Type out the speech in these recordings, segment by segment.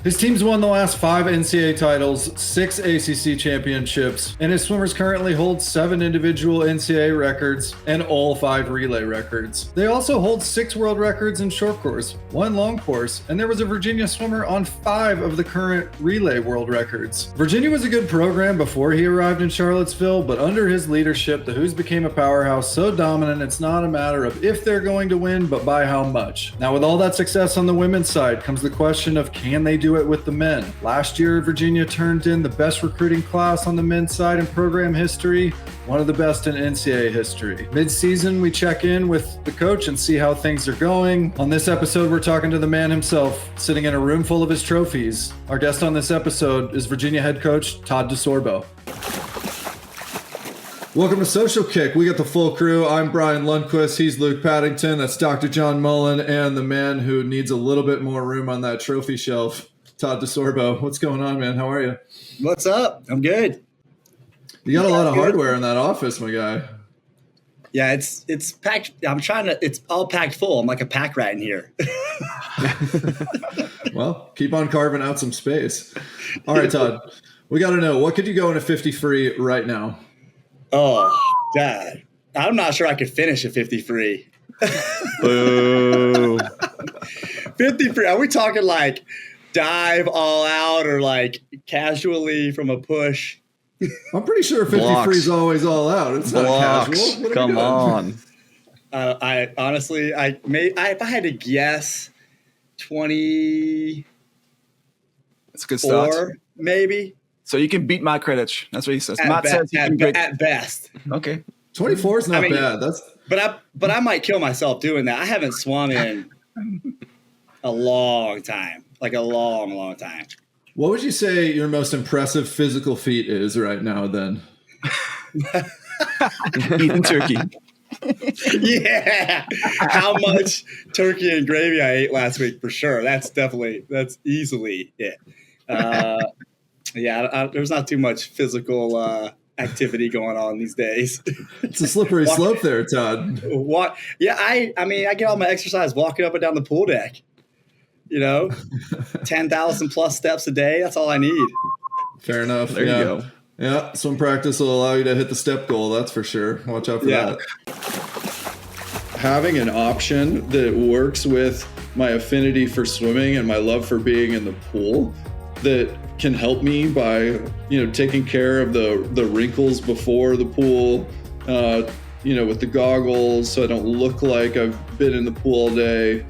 His team's won the last 5 NCAA titles, 6 ACC championships, and his swimmers currently hold 7 individual NCAA records and all 5 relay records. They also hold 6 world records in short course, 1 long course, and there was a Virginia swimmer on 5 of the current relay world records. Virginia was a good program before he arrived in Charlottesville, but under his leadership, the Hoos became a powerhouse so dominant it's not a matter of if they're going to win, but by how much. Now, with all that success on the women's side comes the question of, can they do it with the men? Last year, Virginia turned in the best recruiting class on the men's side in program history, one of the best in NCAA history. Mid-season, we check in with the coach and see how things are going. On this episode, we're talking to the man himself, sitting in a room full of his trophies. Our guest on this episode is Virginia head coach Todd DeSorbo. Welcome to Social Kick. We got the full crew. I'm Brian Lundquist. He's Luke Paddington. That's Dr. John Mullen, and the man who needs a little bit more room on that trophy shelf, Todd DeSorbo. What's going on, man? How are you? What's up? I'm good. You got a lot of hardware in that office, my guy. Yeah, it's packed. It's all packed full. I'm like a pack rat in here. Well, keep on carving out some space. All right, Todd, we got to know, what could you go in a 50 free right now? Oh, God. I'm not sure I could finish a 50 free. Boo. 50 free. Are we talking like dive all out or like casually from a push? I'm pretty sure 50 free is always all out. It's not casual. Come on. I honestly, if I had to guess, 20. That's a good start. Maybe. So you can beat my credits. That's what he says. At best. Okay. 24 is not bad. But I might kill myself doing that. I haven't swum in a long time, like a long, long time. What would you say your most impressive physical feat is right now then? Eating turkey. Yeah. How much turkey and gravy I ate last week for sure. That's easily it. There's not too much physical activity going on these days. It's a slippery slope there, Todd. What? Yeah, I get all my exercise walking up and down the pool deck. 10,000 plus steps a day. That's all I need. Fair enough. There you go. Yeah, swim practice will allow you to hit the step goal. That's for sure. Watch out for that. Having an option that works with my affinity for swimming and my love for being in the pool that can help me by, taking care of the wrinkles before the pool, with the goggles so I don't look like I've been in the pool all day,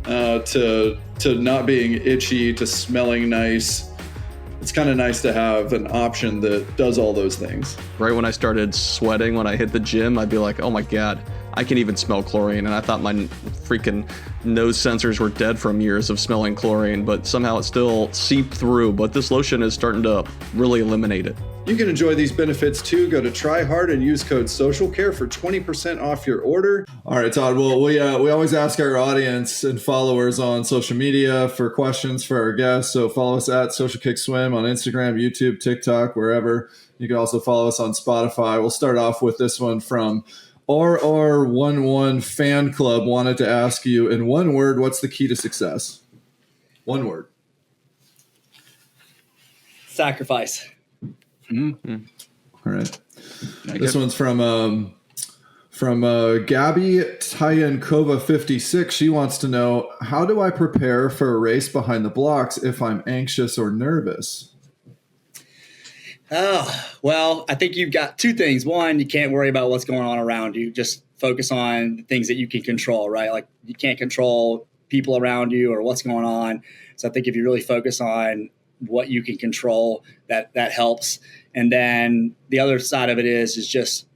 to not being itchy, to smelling nice. It's kind of nice to have an option that does all those things. Right when I started sweating, when I hit the gym, I'd be like, oh my God, I can even smell chlorine. And I thought my freaking nose sensors were dead from years of smelling chlorine, but somehow it still seeped through. But this lotion is starting to really eliminate it. You can enjoy these benefits too. Go to TryHard and use code SocialCare for 20% off your order. All right, Todd. Well, we always ask our audience and followers on social media for questions for our guests. So follow us at Social Kick Swim on Instagram, YouTube, TikTok, wherever. You can also follow us on Spotify. We'll start off with this one from RR11 Fan Club. Wanted to ask you, in one word, what's the key to success? One word. Sacrifice. Mm-hmm. All right. This one's from Gabby Tyankova 56. She wants to know, how do I prepare for a race behind the blocks if I'm anxious or nervous? Oh, well, I think you've got 2 things. One, you can't worry about what's going on around you. Just focus on things that you can control, right? Like you can't control people around you or what's going on. So I think if you really focus on what you can control, that helps. And then the other side of it is just,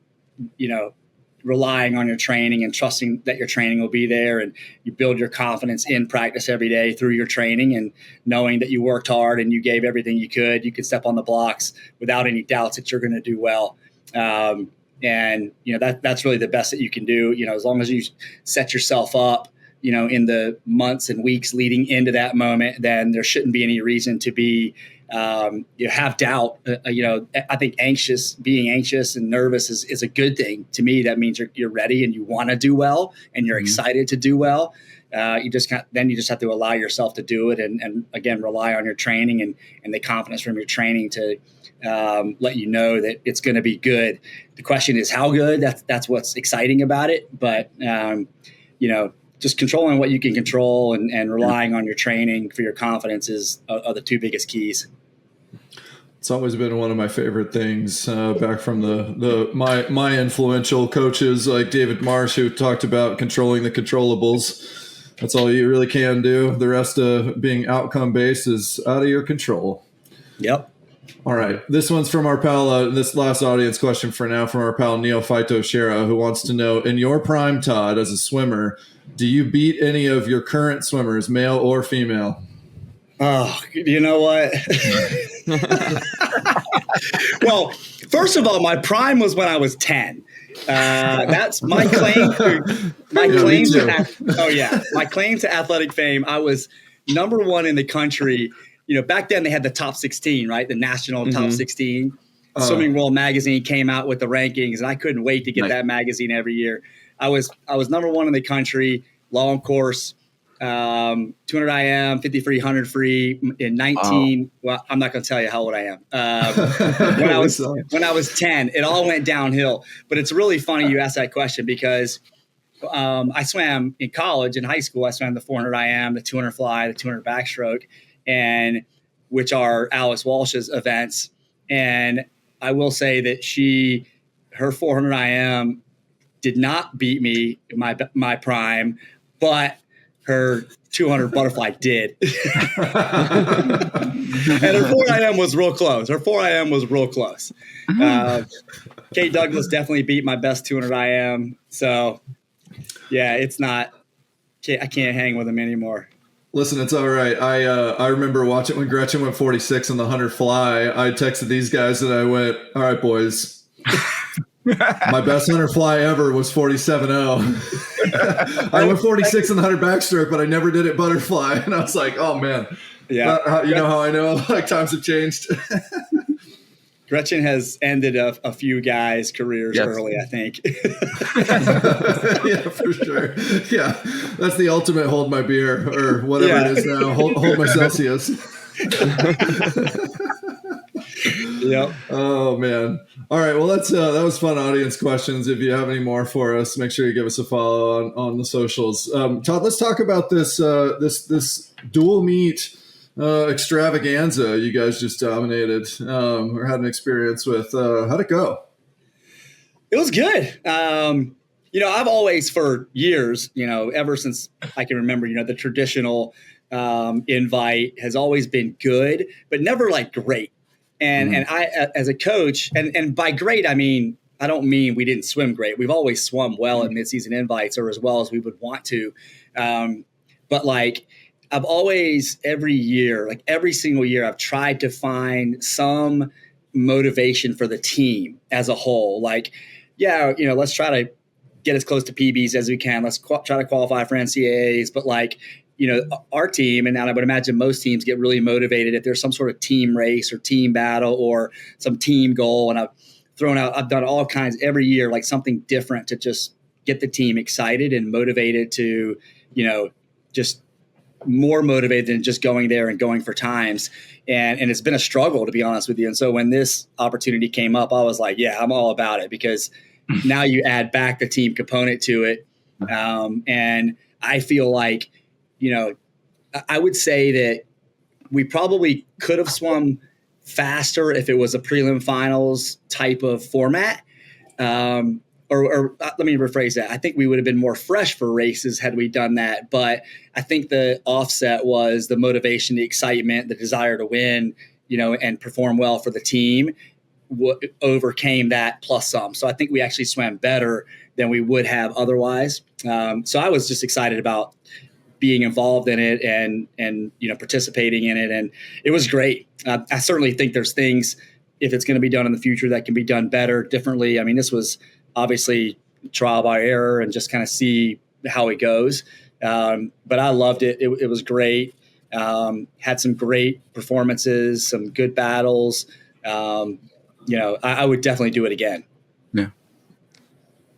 relying on your training and trusting that your training will be there, and you build your confidence in practice every day through your training, and knowing that you worked hard and you gave everything you could step on the blocks without any doubts that you're going to do well. And that's really the best that you can do, as long as you set yourself up, in the months and weeks leading into that moment, then there shouldn't be any reason to be, have doubt. I think being anxious and nervous is a good thing. To me, that means you're ready and you want to do well and you're excited to do well. you just have to allow yourself to do it, and again, rely on your training and the confidence from your training to let you know that it's going to be good. The question is how good. That's what's exciting about it. But just controlling what you can control and relying on your training for your confidence are the two biggest keys. It's always been one of my favorite things, back from my influential coaches like David Marsh, who talked about controlling the controllables. That's all you really can do. The rest of being outcome based is out of your control. Yep. All right. This one's from our pal, this last audience question for now, from our pal Neophyto Shera, who wants to know, in your prime, Todd, as a swimmer, do you beat any of your current swimmers, male or female? Oh, you know what? Well, first of all, my prime was when I was 10. That's my claim to my claim to athletic fame. I was number one in the country. Back then they had the top 16, right? The national top 16. Swimming World Magazine came out with the rankings, and I couldn't wait to get that magazine every year. I was number one in the country, long course, 200 IM, 50 free, 100 free in 19. Well, I'm not going to tell you how old I am. When I was 10, it all went downhill. But it's really funny you asked that question because I swam in college, in high school. I swam the 400 IM, the 200 fly, the 200 backstroke, and which are Alice Walsh's events. And I will say that her 400 IM did not beat me in my prime, but her 200 butterfly did. And her 4 IM was real close. Kate Douglas definitely beat my best 200 IM. So, yeah, I can't hang with him anymore. Listen, it's all right. I remember watching when Gretchen went 46 on the 100 fly. I texted these guys and I went, all right, boys. My best 100 fly ever was 47.0. I went 46 on the 100 backstroke, but I never did it butterfly. And I was like, oh, man. Yeah. You know how I know? Like, times have changed. Gretchen has ended a few guys' careers early, I think. Yeah, for sure. Yeah, that's the ultimate hold my beer or whatever it is now. Hold my Celsius. Yep. Oh man. All right. Well, that was fun audience questions. If you have any more for us, make sure you give us a follow on the socials. Todd, let's talk about this dual meet extravaganza you guys just dominated or had an experience with. How'd it go? It was good. I've always, for years, ever since I can remember, the traditional invite has always been good, but never like great. And I, as a coach, and by great, I don't mean we didn't swim great. We've always swum well at midseason invites, or as well as we would want to. But like, I've always, every single year, I've tried to find some motivation for the team as a whole. Like, let's try to get as close to PBs as we can. Let's try to qualify for NCAAs. But like, our team, and I would imagine most teams, get really motivated if there's some sort of team race or team battle or some team goal. And I've done all kinds every year, like something different to just get the team excited and motivated to, just more motivated than just going there and going for times. And it's been a struggle, to be honest with you. And so when this opportunity came up, I was like, yeah, I'm all about it, because now you add back the team component to it. And I feel like, I would say that we probably could have swum faster if it was a prelim finals type of format. Or let me rephrase that. I think we would have been more fresh for races had we done that. But I think the offset was the motivation, the excitement, the desire to win, and perform well for the team overcame that plus some. So I think we actually swam better than we would have otherwise. So I was just excited about being involved in it and participating in it. And it was great. I certainly think there's things, if it's going to be done in the future, that can be done better, differently. This was obviously trial by error and just kind of see how it goes. But I loved it. It was great. Had some great performances, some good battles. I would definitely do it again. Yeah.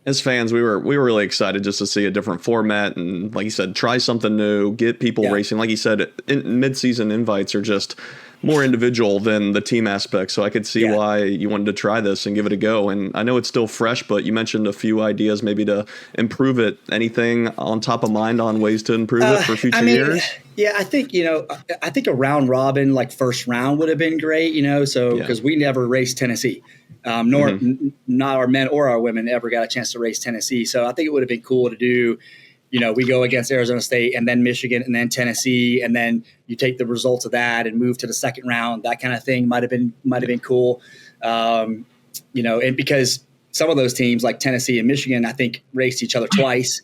As fans, we were really excited just to see a different format and, like you said, try something new, get people racing. Like you said, mid-season invites are just more individual than the team aspect. So I could see why you wanted to try this and give it a go. And I know it's still fresh, but you mentioned a few ideas maybe to improve it. Anything on top of mind on ways to improve it for future years? Yeah, I think, I think a round robin, like first round would have been great, so because we never raced Tennessee. Nor not our men or our women ever got a chance to race Tennessee. So I think it would have been cool to do, we go against Arizona State and then Michigan and then Tennessee, and then you take the results of that and move to the second round. That kind of thing might have been cool. And because some of those teams like Tennessee and Michigan, I think raced each other twice.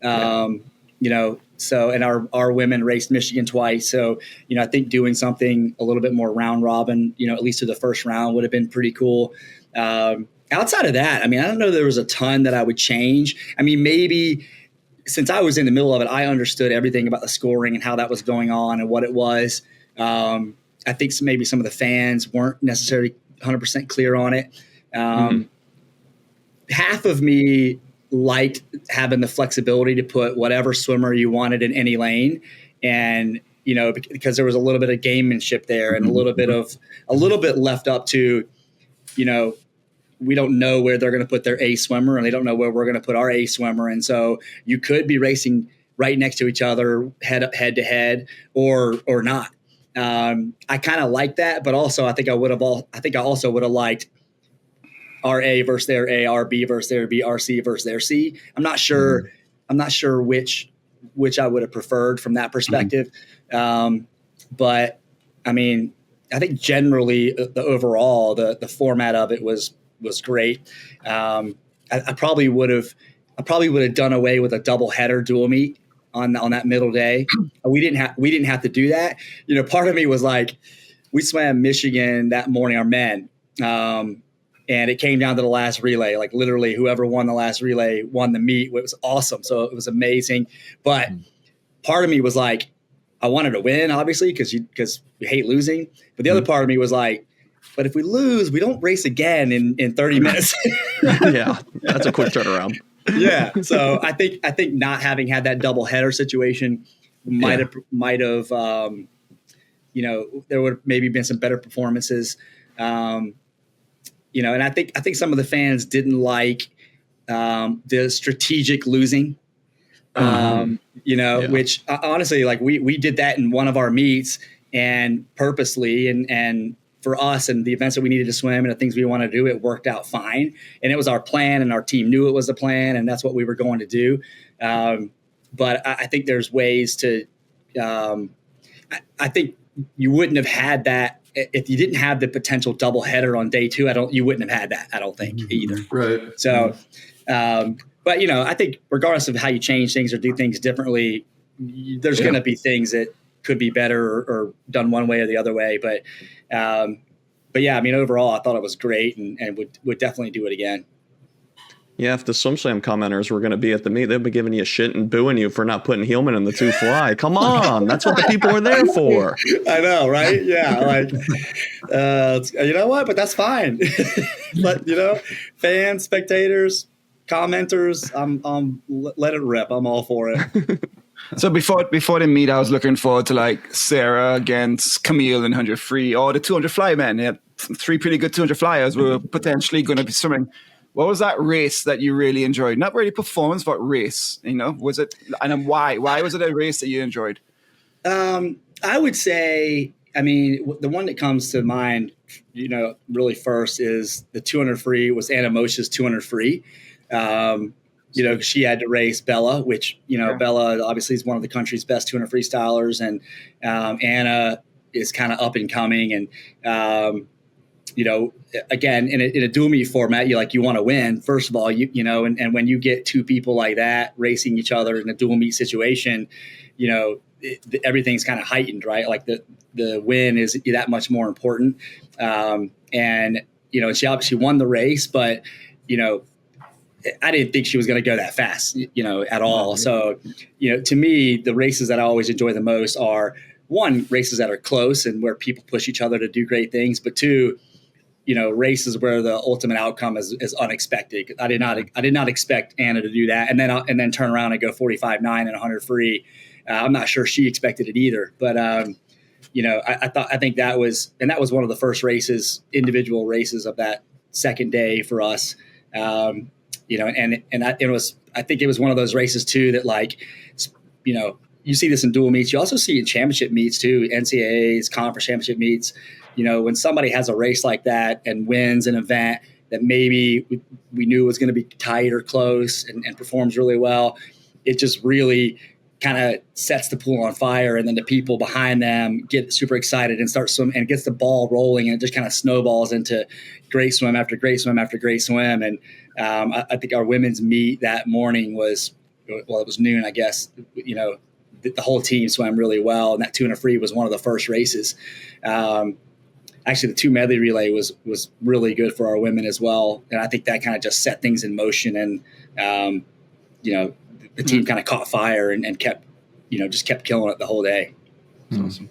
So, and our women raced Michigan twice. So, I think doing something a little bit more round robin, at least to the first round would have been pretty cool. Outside of that, I don't know there was a ton that I would change. Maybe since I was in the middle of it, I understood everything about the scoring and how that was going on and what it was. I think maybe some of the fans weren't necessarily 100% clear on it. Half of me liked having the flexibility to put whatever swimmer you wanted in any lane. And, because there was a little bit of gamemanship there and a little bit left up to, we don't know where they're going to put their A swimmer and they don't know where we're going to put our A swimmer. And so you could be racing right next to each other, head to head or not. I kind of like that, but also I also would have liked our A versus their A, our B versus their B, our C versus their C. I'm not sure which I would have preferred from that perspective. But I think generally the overall, the format of it was great. I probably would have done away with a double header dual meet on that middle day. We didn't have to do that. Part of me was like, we swam Michigan that morning, our men, and it came down to the last relay. Like literally, whoever won the last relay won the meet. It was awesome. So it was amazing. But part of me was like, I wanted to win, obviously, because we hate losing. But the other part of me was like, but if we lose, we don't race again in 30 minutes. Yeah, that's a quick turnaround. Yeah. So I think not having had that double header situation might have there would have maybe been some better performances. And I think some of the fans didn't like the strategic losing. Which honestly, like we did that in one of our meets and purposely and for us and the events that we needed to swim and the things we want to do, it worked out fine. And it was our plan and our team knew it was the plan and that's what we were going to do. But I think there's ways to, I think you wouldn't have had that if you didn't have the potential double header on day two. You wouldn't have had that, I don't think either. Right. So, but I think regardless of how you change things or do things differently, there's going to be things that could be better or done one way or the other way. But yeah, overall, I thought it was great and would definitely do it again. Yeah, if the swim slam commenters were going to be at the meet, they'd be giving you shit and booing you for not putting Heilman in the 2 fly. Come on, that's what the people are there for. I know, right? Yeah, like you know what? But that's fine. But fans, spectators, commenters, I'm let it rip. I'm all for it. So before the meet, I was looking forward to like Sarah against Camille in 100 free or the 200 fly men. They had 3 pretty good 200 flyers who were potentially going to be swimming. What was that race that you really enjoyed? Not really performance, but race. Was it, and then why? Why was it a race that you enjoyed? I would say, the one that comes to mind, really first is the 200 free was Anna Moesch's 200 free. She had to race Bella, which, Bella obviously is one of the country's best 200 freestylers. And Anna is kind of up and coming. And, again, in a dual meet format, you want to win, first of all, and when you get 2 people like that racing each other in a dual meet situation, everything's kind of heightened, right? Like the win is that much more important. And she obviously won the race, but, I didn't think she was going to go that fast, at all. So, to me, the races that I always enjoy the most are, 1, races that are close and where people push each other to do great things, but 2, races where the ultimate outcome is unexpected. I did not expect Anna to do that, and then turn around and go 45.9 and 100 free. I'm not sure she expected it either, but I think that was one of the first individual races of that second day for us. I think it was one of those races too that you see this in dual meets. You also see it in championship meets too, NCAAs, conference championship meets. When somebody has a race like that and wins an event that maybe we knew was going to be tight or close and performs really well, it just really kind of sets the pool on fire, and then the people behind them get super excited and start swimming, and gets the ball rolling, and it just kind of snowballs into great swim after great swim after great swim. And I think our women's meet that morning it was noon, I guess. The whole team swam really well, and that 200 free was one of the first races. Actually, the 2 medley relay was really good for our women as well, and I think that kind of just set things in motion, and the team kind of caught fire and kept killing it the whole day. That's awesome.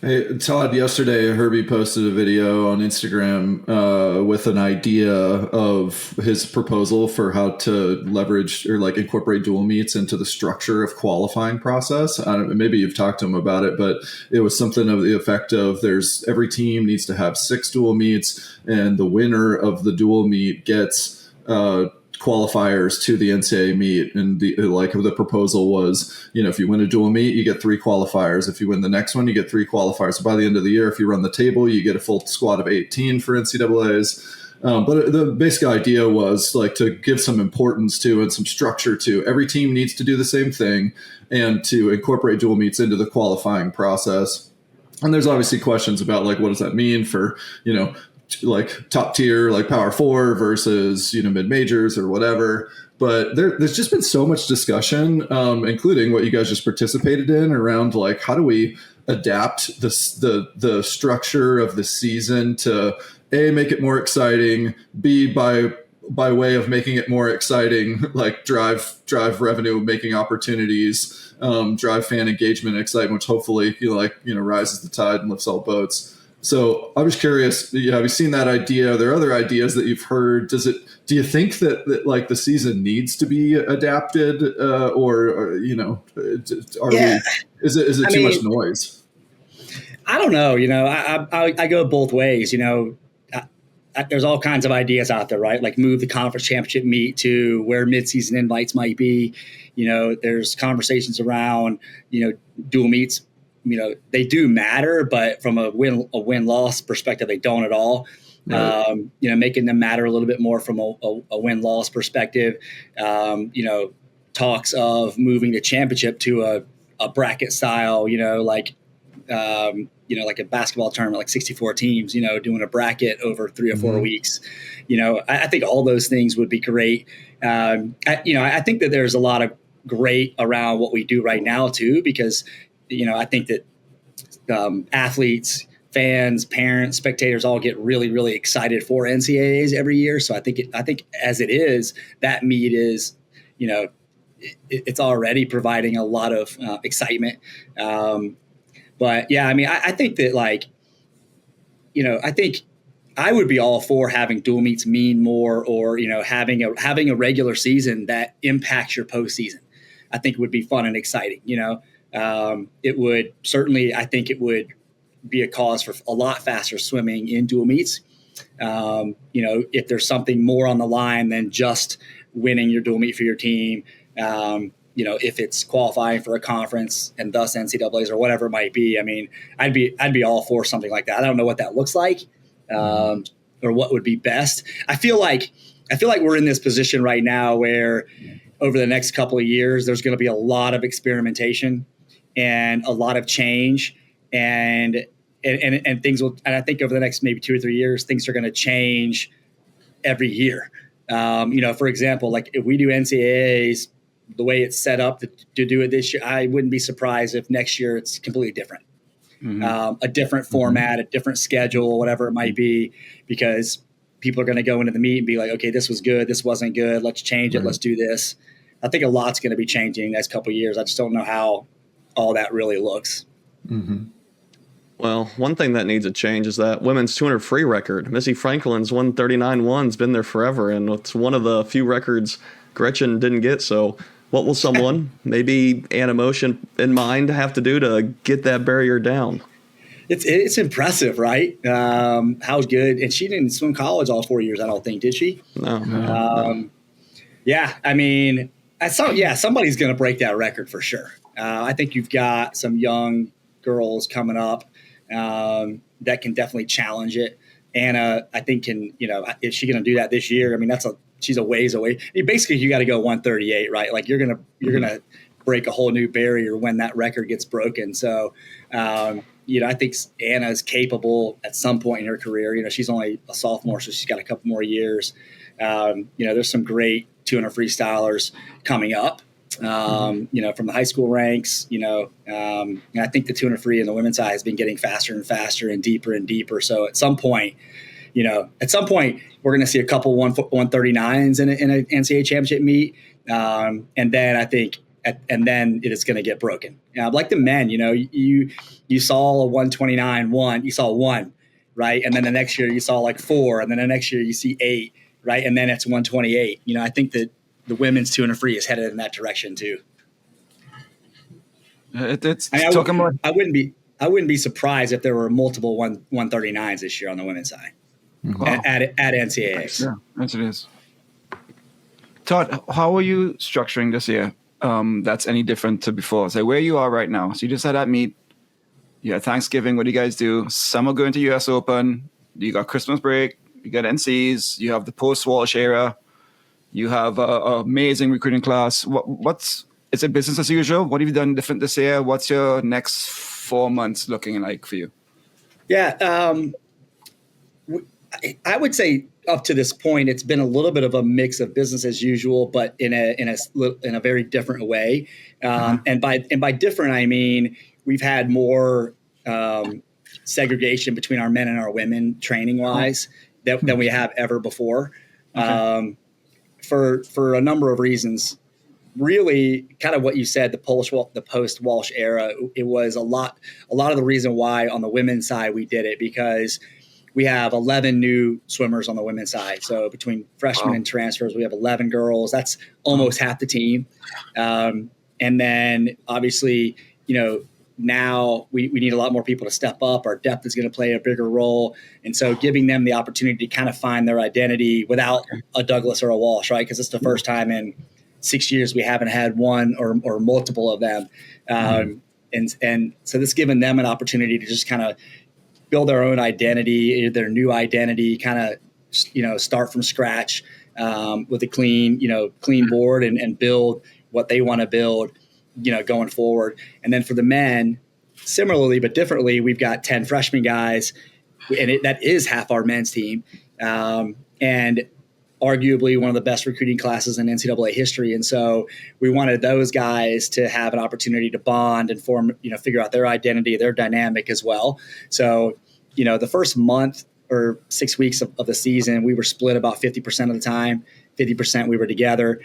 Hey, Todd, yesterday Herbie posted a video on Instagram with an idea of his proposal for how to leverage or incorporate dual meets into the structure of qualifying process. Maybe you've talked to him about it, but it was something of the effect of every team needs to have 6 dual meets, and the winner of the dual meet gets qualifiers to the NCAA meet. And the proposal was, if you win a dual meet, you get 3 qualifiers. If you win the next one, you get 3 qualifiers. So by the end of the year, if you run the table, you get a full squad of 18 for NCAAs. But the basic idea was to give some importance to and some structure to every team needs to do the same thing, and to incorporate dual meets into the qualifying process. And there's obviously questions about what does that mean for, top tier, Power 4 versus, mid majors or whatever. But there's just been so much discussion, including what you guys just participated in, around how do we adapt the structure of the season to A, make it more exciting, B, by way of making it more exciting, drive revenue making opportunities, drive fan engagement and excitement, which hopefully rises the tide and lifts all boats. So I was curious, have you seen that idea? Are there other ideas that you've heard? Do you think that the season needs to be adapted, or is it too much noise? I don't know. I go both ways. There's all kinds of ideas out there, right? Move the conference championship meet to where midseason invites might be. There's conversations around, dual meets. They do matter, but from a win-loss perspective, they don't at all. Right. Making them matter a little bit more from a win-loss perspective. Talks of moving the championship to a bracket style, like a basketball tournament, like 64 teams, doing a bracket over 3 or 4 weeks. I think all those things would be great. I think that there's a lot of great around what we do right now too, because I think that athletes, fans, parents, spectators all get really, really excited for NCAAs every year. So I think as it is, that meet is, it's already providing a lot of excitement. But yeah, I think that I think I would be all for having dual meets mean more, or having a regular season that impacts your postseason. I think would be fun and exciting. It would certainly, I think it would be a cause for a lot faster swimming in dual meets. If there's something more on the line than just winning your dual meet for your team, if it's qualifying for a conference and thus NCAAs or whatever it might be, I'd be all for something like that. I don't know what that looks like, or what would be best. I feel like we're in this position right now where over the next couple of years, there's going to be a lot of experimentation and a lot of change, and things will. And I think over the next maybe 2 or 3 years, things are going to change every year. For example, if we do NCAAs the way it's set up to do it this year, I wouldn't be surprised if next year it's completely different. A different format, a different schedule, whatever it might be, because people are going to go into the meet and be like, okay, this was good, this wasn't good, let's change it, let's do this. I think a lot's going to be changing the next couple of years. I just don't know how all that really looks. Well, Well, one thing that needs a change is that women's 200 free record. Missy Franklin's 139.1's been there forever, and it's one of the few records Gretchen didn't get. So what will someone, maybe Anna Moesch in mind, have to do to get that barrier down? It's impressive, right? How good. And she didn't swim college all 4 years, I don't think, did she? No. Yeah, I mean, somebody's going to break that record for sure. I think you've got some young girls coming up that can definitely challenge it. Anna, I think, is she going to do that this year? I mean, she's a ways away. Basically, you got to go 138, right? Like you're gonna break a whole new barrier when that record gets broken. So, I think Anna is capable at some point in her career. She's only a sophomore, so she's got a couple more years. There's some great 200 freestylers coming up. From the high school ranks, and I think the 200 free and the women's side has been getting faster and faster and deeper. So at some point, we're going to see a couple 139s in an NCAA championship meet. And then I think, and then it is going to get broken. Like the men, you saw a 129-1, you saw one, right? And then the next year you saw like 4, and then the next year you see 8, right? And then it's 128. I think that the women's 200 free is headed in that direction too. I wouldn't be surprised if there were multiple 139s this year on the women's side at NCAAs. Yeah, yes it is. Todd, how are you structuring this year? That's any different to before? So where you are right now. So you just had that meet. You had Thanksgiving. What do you guys do? Some are going to US Open. You got Christmas break. You got NCs. You have the Post-Walsh era. You have an amazing recruiting class. Is it business as usual? What have you done different this year? What's your next 4 months looking like for you? Yeah, I would say up to this point, it's been a little bit of a mix of business as usual, but in a very different way. And by different, I mean we've had more segregation between our men and our women training wise than we have ever before. Okay. For a number of reasons, really kind of what you said, the post-Walsh era, it was a lot of the reason why on the women's side we did it, because we have 11 new swimmers on the women's side. So between freshmen and transfers, we have 11 girls. That's almost half the team. And then obviously, now we need a lot more people to step up. Our depth is going to play a bigger role. And so giving them the opportunity to kind of find their identity without a Douglas or a Walsh, right? Because it's the first time in 6 years we haven't had one or multiple of them. And so this giving them an opportunity to just kind of build their own identity, their new identity, kind of, start from scratch with a clean board and build what they want to build, going forward. And then for the men, similarly but differently, we've got 10 freshman guys, and that is half our men's team, and arguably one of the best recruiting classes in NCAA history. And so we wanted those guys to have an opportunity to bond and form, figure out their identity, their dynamic as well. So, the first month or 6 weeks of the season, we were split about 50% of the time, 50% we were together.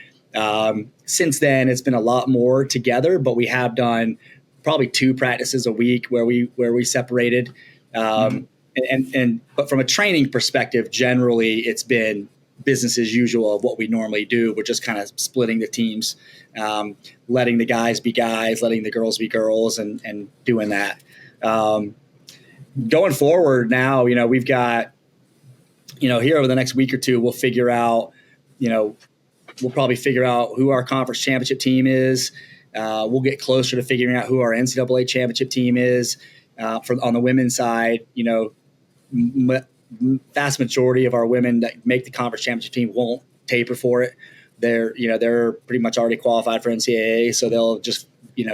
Since then, it's been a lot more together, but we have done probably 2 practices a week where we separated. But from a training perspective, generally it's been business as usual of what we normally do. We're just kind of splitting the teams, letting the guys be guys, letting the girls be girls, and doing that. Going forward now, we've got, here over the next week or two, we'll figure out, we'll probably figure out who our conference championship team is. We'll get closer to figuring out who our NCAA championship team is. On the women's side, vast majority of our women that make the conference championship team won't taper for it. They're pretty much already qualified for NCAA, so they'll just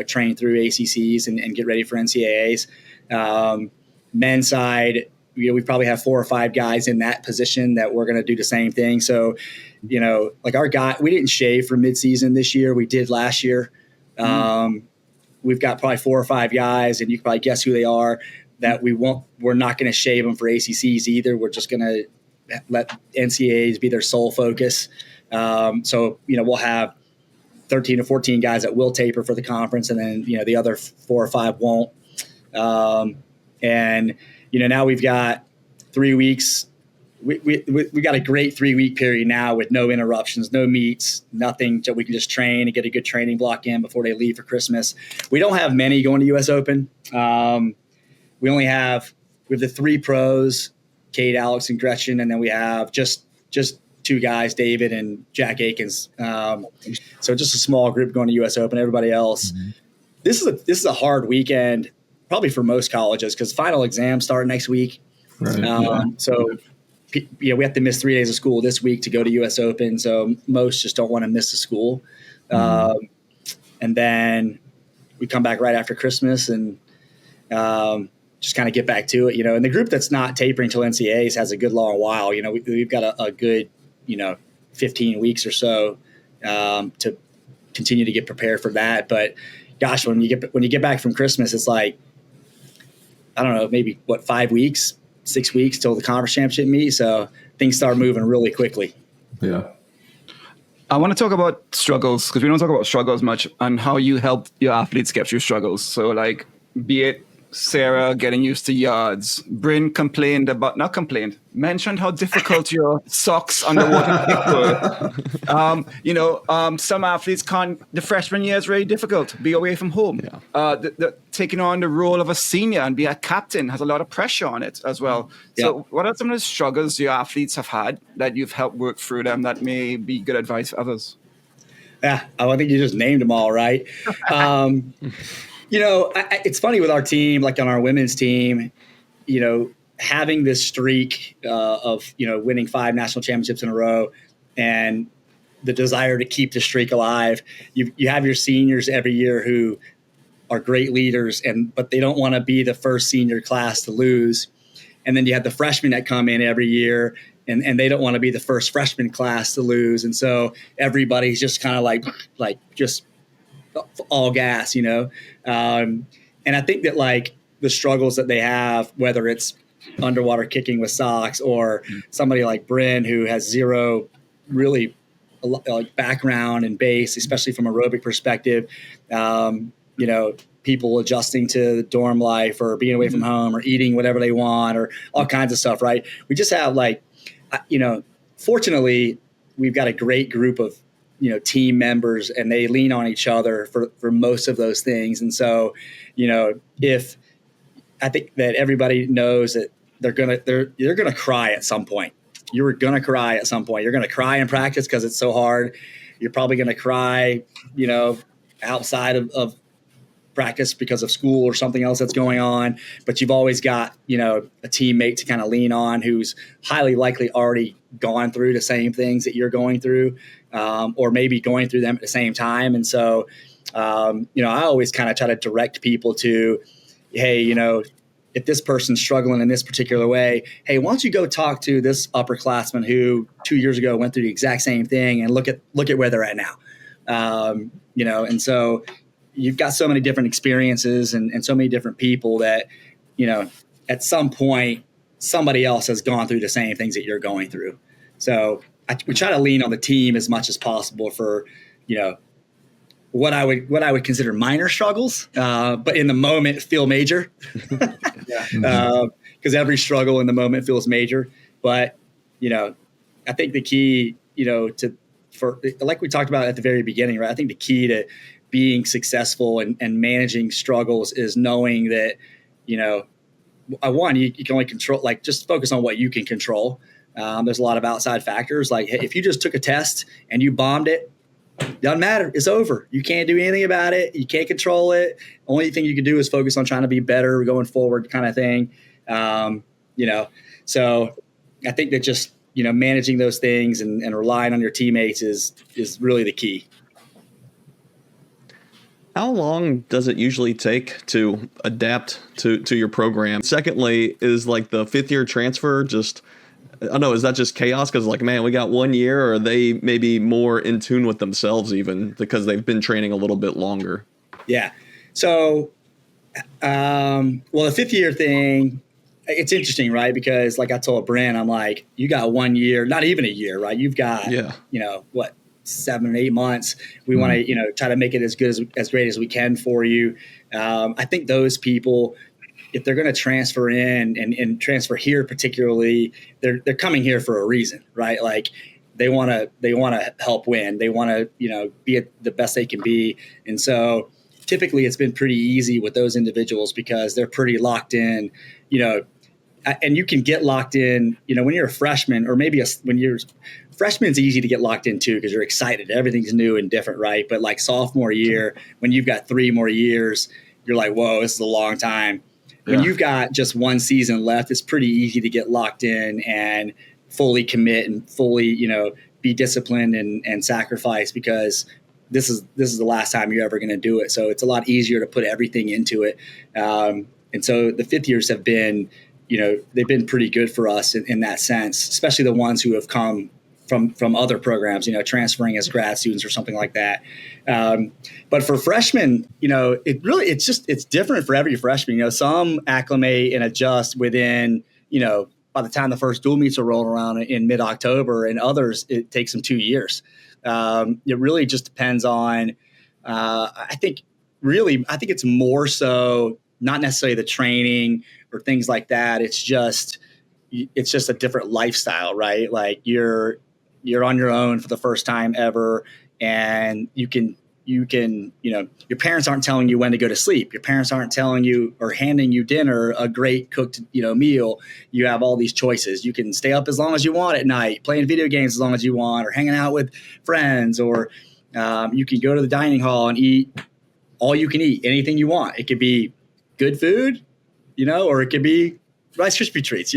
train through ACCs and get ready for NCAAs. Men's side, we probably have 4 or 5 guys in that position that we're going to do the same thing. So, like our guy, we didn't shave for midseason this year. We did last year. We've got probably 4 or 5 guys, and you can probably guess who they are, that we're not going to shave them for ACCs either. We're just going to let NCAAs be their sole focus. So, we'll have 13 or 14 guys that will taper for the conference, and then, the other 4 or 5 won't. And, now we've got 3 weeks. We got a great 3-week period now with no interruptions, no meets, nothing. So we can just train and get a good training block in before they leave for Christmas. We don't have many going to US Open. We have the 3 pros, Kate, Alex, and Gretchen. And then we have just 2 guys, David and Jack Akins. So just a small group going to US Open, everybody else. Mm-hmm. This is a hard weekend, probably for most colleges, because final exams start next week. Right. So we have to miss 3 days of school this week to go to US Open. So most just don't want to miss the school. Mm-hmm. And then we come back right after Christmas and just kind of get back to it, And the group that's not tapering till NCAAs has a good long while. We've got a good, 15 weeks or so to continue to get prepared for that. But gosh, when you get back from Christmas, it's like, I don't know, maybe 5 weeks, 6 weeks till the conference championship meet. So things start moving really quickly. Yeah. I want to talk about struggles, because we don't talk about struggles much, and how you help your athletes get through struggles. So like, be it Sarah getting used to yards, Bryn mentioned how difficult your socks underwater kick were. Some athletes the freshman year is very difficult, be away from home. Yeah. Taking on the role of a senior and be a captain has a lot of pressure on it as well. Yeah. So what are some of the struggles your athletes have had that you've helped work through them that may be good advice for others? Yeah, I think you just named them all, right? It's funny with our team, like on our women's team, having this streak of, winning 5 national championships in a row and the desire to keep the streak alive. You have your seniors every year who are great leaders, but they don't want to be the first senior class to lose. And then you have the freshmen that come in every year and they don't want to be the first freshman class to lose. And so everybody's just kind of like just all gas, and I think that like the struggles that they have, whether it's underwater kicking with socks or somebody like Bryn who has zero really like background and base, especially from aerobic perspective, people adjusting to the dorm life or being away from home or eating whatever they want or all kinds of stuff, right? We just have fortunately, we've got a great group of team members, and they lean on each other for most of those things. And so, if I think that everybody knows that you're gonna cry at some point. You're gonna cry at some point. You're gonna cry in practice because it's so hard. You're probably gonna cry, outside of practice because of school or something else that's going on. But you've always got, a teammate to kind of lean on who's highly likely already gone through the same things that you're going through. Or maybe going through them at the same time. And so, I always kind of try to direct people to, hey, if this person's struggling in this particular way, hey, why don't you go talk to this upperclassman who 2 years ago went through the exact same thing and look at where they're at now. And so you've got so many different experiences and so many different people that, at some point, somebody else has gone through the same things that you're going through. So we try to lean on the team as much as possible for, what I would consider minor struggles, but in the moment feel major. Because every struggle in the moment feels major. But, I think the key, for like we talked about at the very beginning, right? I think the key to being successful and managing struggles is knowing that, you can only control, like just focus on what you can control. There's a lot of outside factors. Like if you just took a test and you bombed it, doesn't matter. It's over. You can't do anything about it. You can't control it. Only thing you can do is focus on trying to be better going forward kind of thing. So I think that just, managing those things and relying on your teammates is really the key. How long does it usually take to adapt to your program? Secondly, is like the 5th year transfer just, I don't know, is that just chaos? Because like, man, we got 1 year, or are they maybe more in tune with themselves even because they've been training a little bit longer? Yeah. So, the 5th year thing, it's interesting, right? Because like I told Brent, I'm like, you got 1 year, not even a year, right? You've got, 7 or 8 months. We want to, try to make it as good as great as we can for you. I think those people, if they're going to transfer in and transfer here, particularly, they're coming here for a reason, right? Like they want to help win. They want to, be at the best they can be. And so typically it's been pretty easy with those individuals because they're pretty locked in, and you can get locked in, when you're a freshman, or maybe when you're freshman's easy to get locked in too, because you're excited. Everything's new and different, right? But like sophomore year, when you've got 3 more years, you're like, whoa, this is a long time. When you've got just 1 season left, it's pretty easy to get locked in and fully commit and fully, be disciplined and sacrifice, because this is the last time you're ever going to do it. So it's a lot easier to put everything into it. And so the 5th years have been, they've been pretty good for us in that sense, especially the ones who have come from other programs, transferring as grad students or something like that. But for freshmen, it's different for every freshman. Some acclimate and adjust within, by the time the first dual meets are rolling around in mid-October, and others, it takes them 2 years. It really just depends on, I think it's more so not necessarily the training or things like that. It's just a different lifestyle, right? Like you're on your own for the first time ever, and you can, your parents aren't telling you when to go to sleep. Your parents aren't telling you or handing you dinner, a great cooked, meal. You have all these choices. You can stay up as long as you want at night, playing video games as long as you want, or hanging out with friends, or you can go to the dining hall and eat all you can eat, anything you want. It could be good food, or it could be Rice Krispie treats,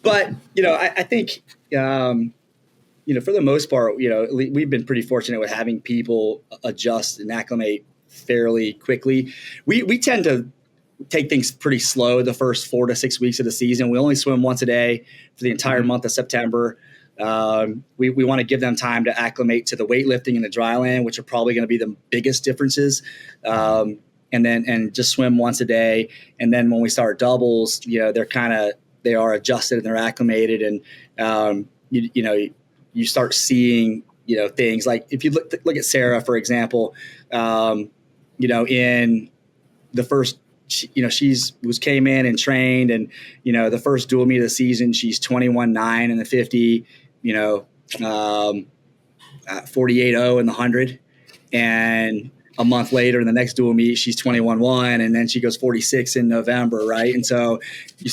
But, I think, for the most part, we've been pretty fortunate with having people adjust and acclimate fairly quickly. We tend to take things pretty slow the first 4 to 6 weeks of the season. We only swim once a day for the entire month of September. We want to give them time to acclimate to the weightlifting and the dry land, which are probably going to be the biggest differences. And just swim once a day. And then when we start doubles, they are adjusted and they're acclimated. And, you start seeing, things like if you look at Sarah, for example, in the first, came in and trained, and, the first dual meet of the season, she's 21.9 in the 50, 48.0 in the 100. And a month later in the next dual meet, she's 21.1, and then she goes 46 in November. Right. And so you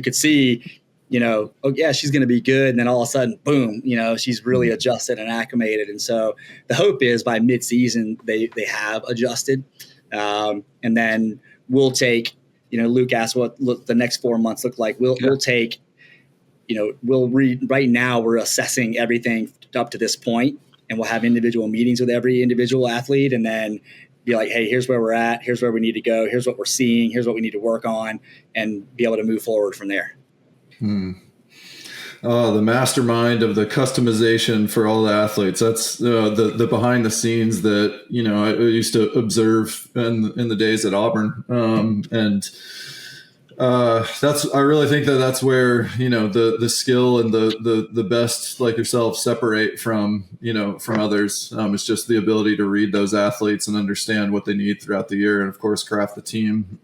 could see, oh yeah, she's going to be good. And then all of a sudden, boom, she's really adjusted and acclimated. And so the hope is by mid-season, they have adjusted. And then we'll take, Luke asked what the next 4 months look like. We'll take, right now we're assessing everything up to this point, and we'll have individual meetings with every individual athlete, and then be like, hey, here's where we're at. Here's where we need to go. Here's what we're seeing. Here's what we need to work on, and be able to move forward from there. Oh, the mastermind of the customization for all the athletes. That's the behind the scenes that, I used to observe in the days at Auburn. I really think that's where, the skill and the best like yourself separate from others. It's just the ability to read those athletes and understand what they need throughout the year, and of course, craft the team.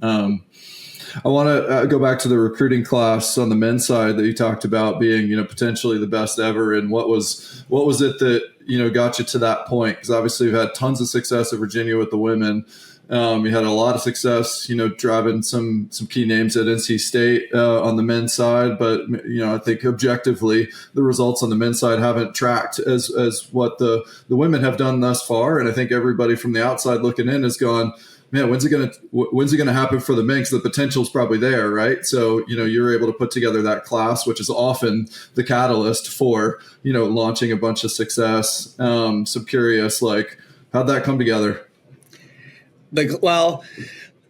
I want to go back to the recruiting class on the men's side that you talked about being, potentially the best ever. And what was it that, got you to that point? Because obviously you've had tons of success at Virginia with the women. You had a lot of success, driving some key names at NC State on the men's side. But, I think objectively the results on the men's side haven't tracked as what the women have done thus far. And I think everybody from the outside looking in has gone, man, when's it gonna happen for the men? Because the potential's probably there, right? So, you're able to put together that class, which is often the catalyst for, launching a bunch of success. So curious, how'd that come together? Well,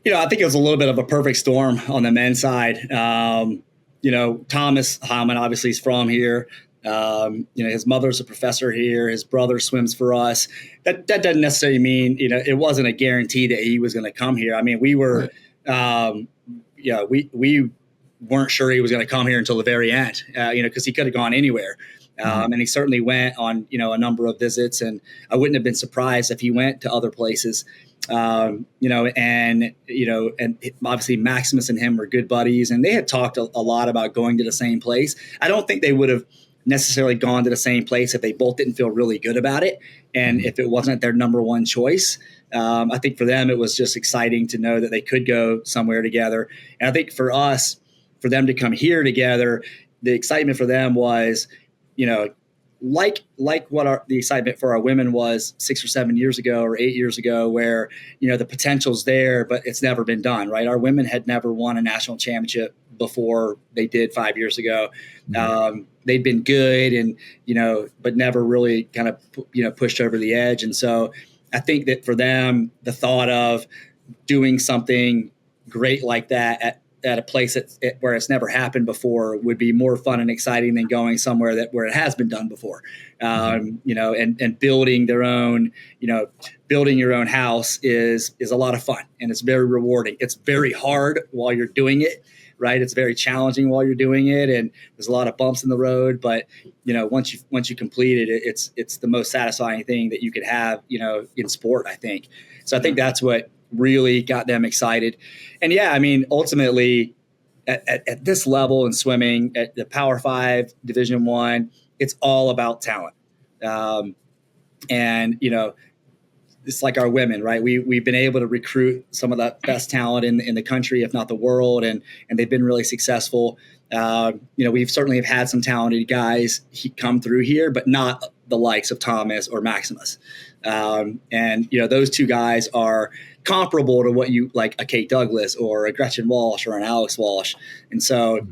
I think it was a little bit of a perfect storm on the men's side. Thomas Heilman obviously is from here. His mother's a professor here. His brother swims for us. That doesn't necessarily mean, it wasn't a guarantee that he was going to come here. I mean, we were, we weren't sure he was going to come here until the very end, because he could have gone anywhere. And he certainly went on, a number of visits, and I wouldn't have been surprised if he went to other places. And obviously Maximus and him were good buddies, and they had talked a lot about going to the same place. I don't think they would have necessarily gone to the same place if they both didn't feel really good about it, and if it wasn't their number one choice. I think for them, it was just exciting to know that they could go somewhere together. And I think for us, for them to come here together, the excitement for them was, like what the excitement for our women was 6 or 7 years ago or 8 years ago, where, the potential's there, but it's never been done, right? Our women had never won a national championship before they did 5 years ago. They'd been good and, but never really kind of, pushed over the edge. And so I think that for them, the thought of doing something great like that at a place where it's never happened before would be more fun and exciting than going somewhere where it has been done before. And building their own, building your own house is a lot of fun, and it's very rewarding. It's very hard while you're doing it, right? It's very challenging while you're doing it, and there's a lot of bumps in the road. But once you complete it, it's the most satisfying thing that you could have, in sport, I think. So I think that's what really got them excited. And yeah, I mean, ultimately, at this level in swimming, at the Power 5 Division I, it's all about talent. It's like our women, right? We've been able to recruit some of the best talent in the country, if not the world, and they've been really successful. We've certainly have had some talented guys come through here, but not the likes of Thomas or Maximus. Those two guys are comparable to what you like a Kate Douglas or a Gretchen Walsh or an Alex Walsh. And so,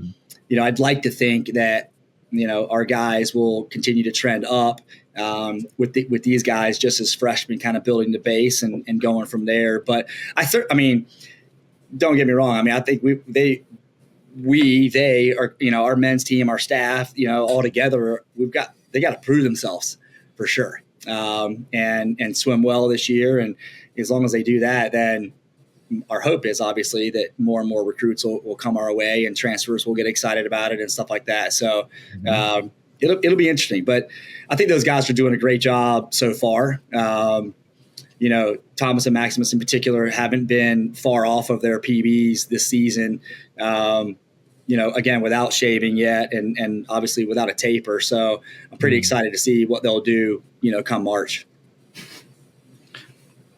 I'd like to think that, our guys will continue to trend up with these guys just as freshmen, kind of building the base and going from there. But don't get me wrong. I mean, I think they are, our men's team, our staff, all together, they got to prove themselves for sure. And swim well this year. And as long as they do that, then our hope is obviously that more and more recruits will come our way and transfers will get excited about it and stuff like that. So it'll be interesting, but I think those guys are doing a great job so far. Thomas and Maximus in particular haven't been far off of their PBs this season. Again, without shaving yet and obviously without a taper. So I'm pretty excited to see what they'll do, come March.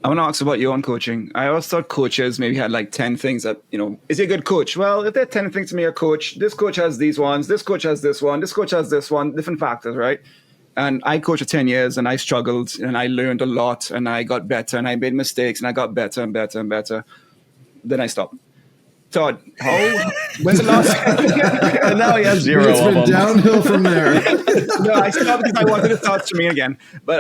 I want to ask about your own coaching. I always thought coaches maybe had like 10 things that, is he a good coach? Well, if there are 10 things to me a coach, this coach has these ones, this coach has this one, this coach has this one, different factors, right? And I coached for 10 years and I struggled and I learned a lot and I got better and I made mistakes and I got better and better and better. Then I stopped. Todd, when's the last and now he has zero It's of been them. downhill from there. No, I stopped because I wanted to start swimming again. But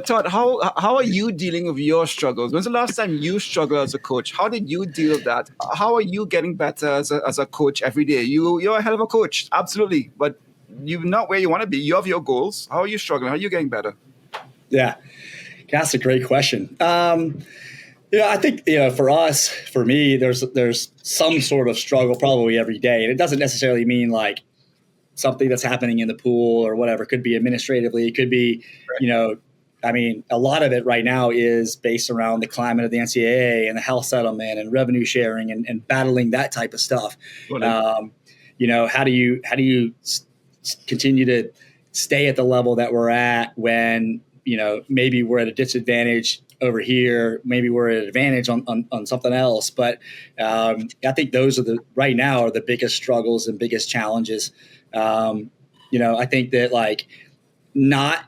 Todd, how are you dealing with your struggles? When's the last time you struggled as a coach? How did you deal with that? How are you getting better as a coach every day? You're a hell of a coach, absolutely. But you're not where you want to be. You have your goals. How are you struggling? How are you getting better? Yeah, that's a great question. I think, for me, there's some sort of struggle probably every day. And it doesn't necessarily mean like something that's happening in the pool or whatever. It could be administratively. It could be, a lot of it right now is based around the climate of the NCAA and the health settlement and revenue sharing and battling that type of stuff. How do you continue to stay at the level that we're at when, maybe we're at a disadvantage over here, maybe we're at an advantage on something else. But I think those are right now are the biggest struggles and biggest challenges. I think that like not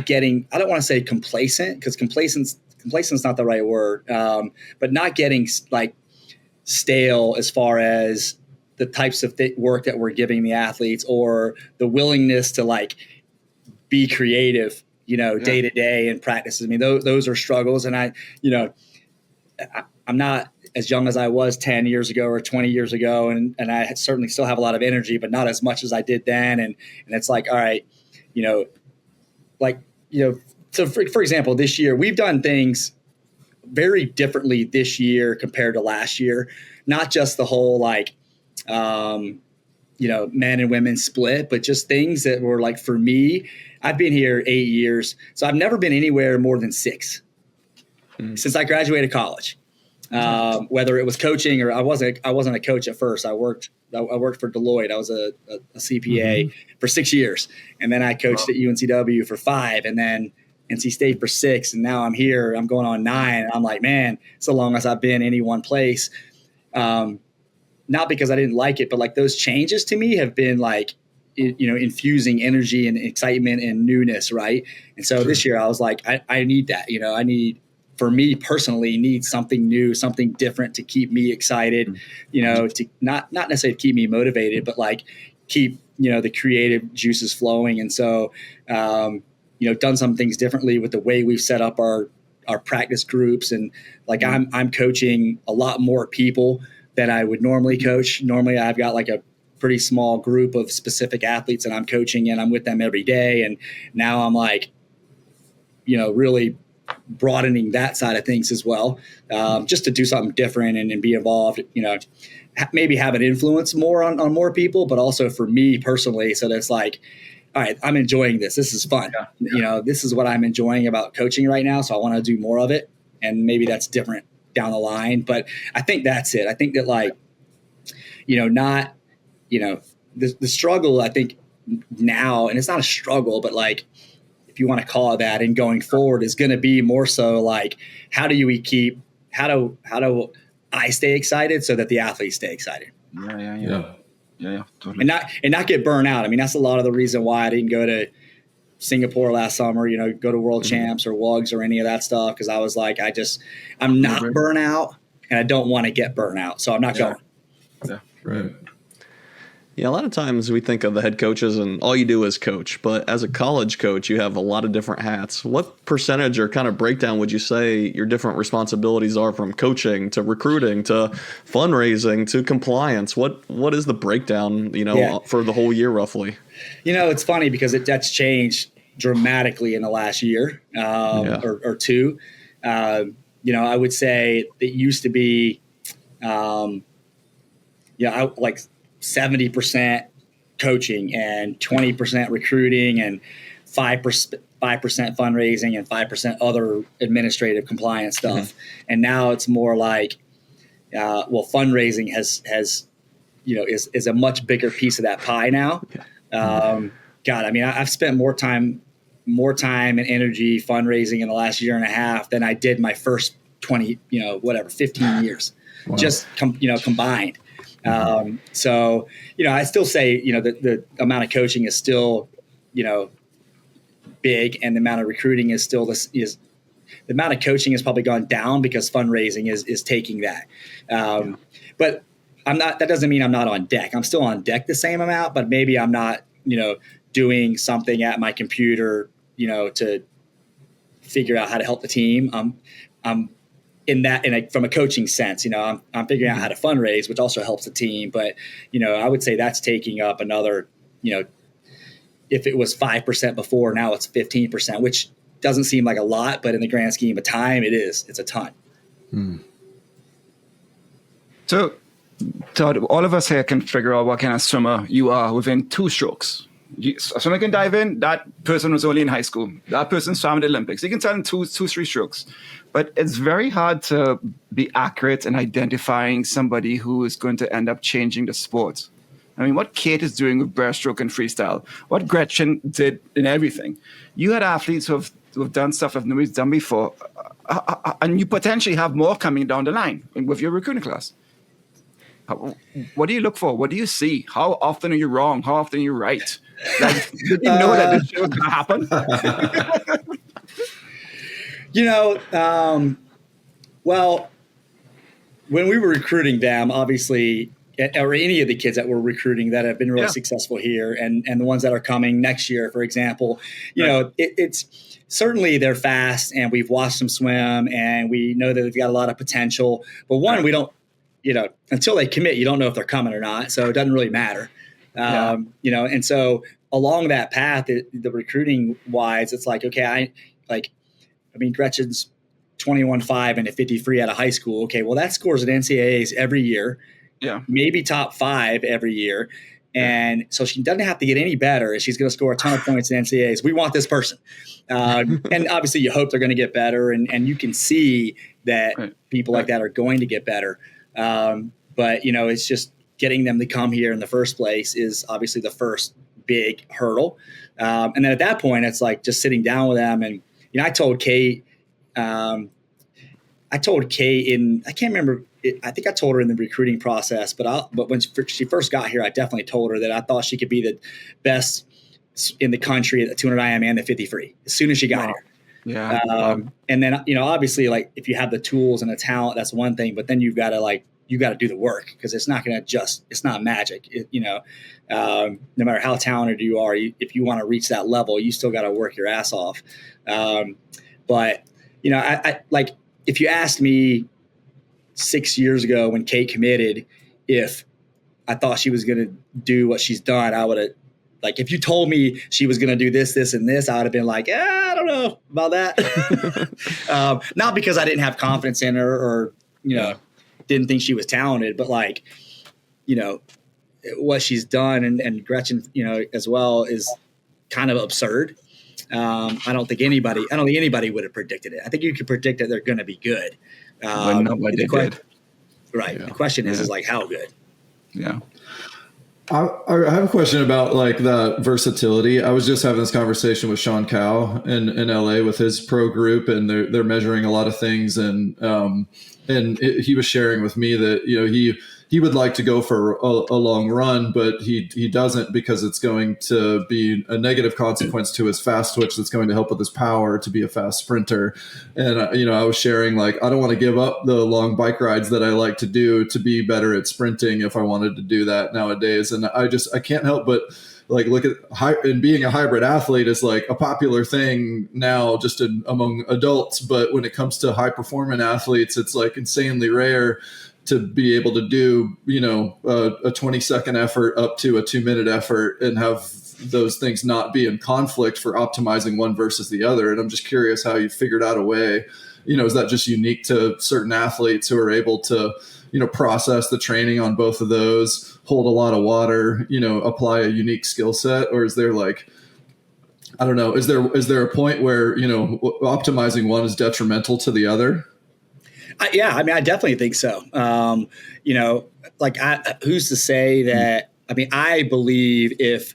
getting, I don't want to say complacent because complacent's not the right word, but not getting like stale as far as the types of work that we're giving the athletes or the willingness to like be creative, day to day in practices. I mean, those are struggles. And I'm not as young as I was 10 years ago or 20 years ago. And I certainly still have a lot of energy, but not as much as I did then. And it's like, all right, so for example, this year we've done things very differently this year compared to last year, not just the whole, men and women split, but just things that were like, for me, I've been here 8 years. So I've never been anywhere more than 6 since I graduated college. Whether it was coaching or I wasn't a coach at first. I worked for Deloitte. I was a CPA for 6 years. And then I coached at UNCW for 5, and then NC State for 6. And now I'm here, I'm going on 9. And I'm like, man, so long as I've been any one place. Not because I didn't like it, but like those changes to me have been like, infusing energy and excitement and newness. Right. And so this year I was like, I need that, I need, for me personally, need something new, something different to keep me excited, to not necessarily keep me motivated, but like keep, the creative juices flowing. And so, done some things differently with the way we've set up our practice groups. And like, I'm coaching a lot more people than I would normally coach. Normally I've got like a pretty small group of specific athletes that I'm coaching, and I'm with them every day. And now I'm like, really broadening that side of things as well, just to do something different and be involved, maybe have an influence more on more people, but also for me personally. So that's like, all right, I'm enjoying this. This is fun. Yeah. This is what I'm enjoying about coaching right now. So I want to do more of it. And maybe that's different down the line, but I think that's it. I think that like, the struggle, I think now, and it's not a struggle, but like, if you want to call it that, and going forward is going to be more so like, how do I stay excited so that the athletes stay excited? Yeah, totally. And not get burnt out. I mean, that's a lot of the reason why I didn't go to Singapore last summer, go to World Champs or WUGS or any of that stuff. Cause I was like, I'm not burnt out, and I don't want to get burnt out. So I'm not going. Yeah. Right. Yeah, a lot of times we think of the head coaches and all you do is coach. But as a college coach, you have a lot of different hats. What percentage or kind of breakdown would you say your different responsibilities are, from coaching to recruiting to fundraising to compliance? What is the breakdown, for the whole year roughly? It's funny because that's changed dramatically in the last year or two. I would say it used to be, I like 70% coaching and 20% recruiting and 5% fundraising and 5% other administrative compliance stuff. And now it's more like, fundraising has is a much bigger piece of that pie now. God, I mean, I've spent more time and energy fundraising in the last year and a half than I did my first 15 years, just combined. So, I still say, the amount of coaching is still, big, and the amount of recruiting is still the amount of coaching has probably gone down because fundraising is taking that. But that doesn't mean I'm not on deck. I'm still on deck the same amount, but maybe I'm not, doing something at my computer, to figure out how to help the team. I'm from a coaching sense, I'm figuring out how to fundraise, which also helps the team. But, I would say that's taking up another, if it was 5% before, now it's 15%, which doesn't seem like a lot, but in the grand scheme of time, it is. It's a ton. So, Todd, all of us here can figure out what kind of swimmer you are within 2 strokes. Someone can dive in, that person was only in high school. That person swam in the Olympics. You can tell in 3 strokes. But it's very hard to be accurate in identifying somebody who is going to end up changing the sport. I mean, what Kate is doing with breaststroke and freestyle, what Gretchen did in everything. You had athletes who have done stuff that nobody's done before, and you potentially have more coming down the line with your recruiting class. What do you look for? What do you see? How often are you wrong? How often are you right? Like, did you know that this shit was going to happen? Well, when we were recruiting them, obviously, or any of the kids that we're recruiting that have been really successful here, and the ones that are coming next year, for example, it's certainly they're fast, and we've watched them swim, and we know that they've got a lot of potential. But we don't, until they commit, you don't know if they're coming or not. So it doesn't really matter. And so along that path, the recruiting wise, it's like, okay, Gretchen's 21.5 and a 50 free out of high school. Okay, well, that scores at NCAAs every year. Yeah, maybe top 5 every year. And so she doesn't have to get any better. She's going to score a ton of points in NCAAs. We want this person. And obviously you hope they're going to get better. And you can see that people like that are going to get better. But, it's just getting them to come here in the first place is obviously the first big hurdle. And then at that point, it's like just sitting down with them. And, I told Kate, I can't remember. I think I told her in the recruiting process, but when she first got here, I definitely told her that I thought she could be the best in the country at the 200 IM and the 50 free as soon as she got here. Yeah. And then, obviously, like if you have the tools and the talent, that's one thing, but then you've got to do the work, because it's not going to it's not magic. No matter how talented you are, if you want to reach that level, you still got to work your ass off. But I like, if you asked me 6 years ago when Kate committed, if I thought she was going to do what she's done, I would have, like, if you told me she was going to do this, this, and this, I would have been like, I don't know about that. Not because I didn't have confidence in her or, didn't think she was talented, but like, what she's done and Gretchen, as well, is kind of absurd. I don't think anybody would have predicted it. I think you could predict that they're going to be good. But nobody did. Right. Yeah. The question is like, how good? Yeah. I have a question about like the versatility. I was just having this conversation with Sean Cow in LA with his pro group, and they're measuring a lot of things. And he was sharing with me that, he would like to go for a long run, but he doesn't, because it's going to be a negative consequence to his fast twitch that's going to help with his power to be a fast sprinter. And, I was sharing, like, I don't want to give up the long bike rides that I like to do to be better at sprinting if I wanted to do that nowadays. And I can't help but like look at and being a hybrid athlete is like a popular thing now just among adults. But when it comes to high performing athletes, it's like insanely rare to be able to do, a 20-second effort up to a 2-minute effort and have those things not be in conflict for optimizing one versus the other. And I'm just curious how you figured out a way, is that just unique to certain athletes who are able to, process the training on both of those, hold a lot of water, apply a unique skill set? Or is there like, I don't know, is there a point where, optimizing one is detrimental to the other? Yeah, I mean, I definitely think so. Who's to say that? I mean, I believe if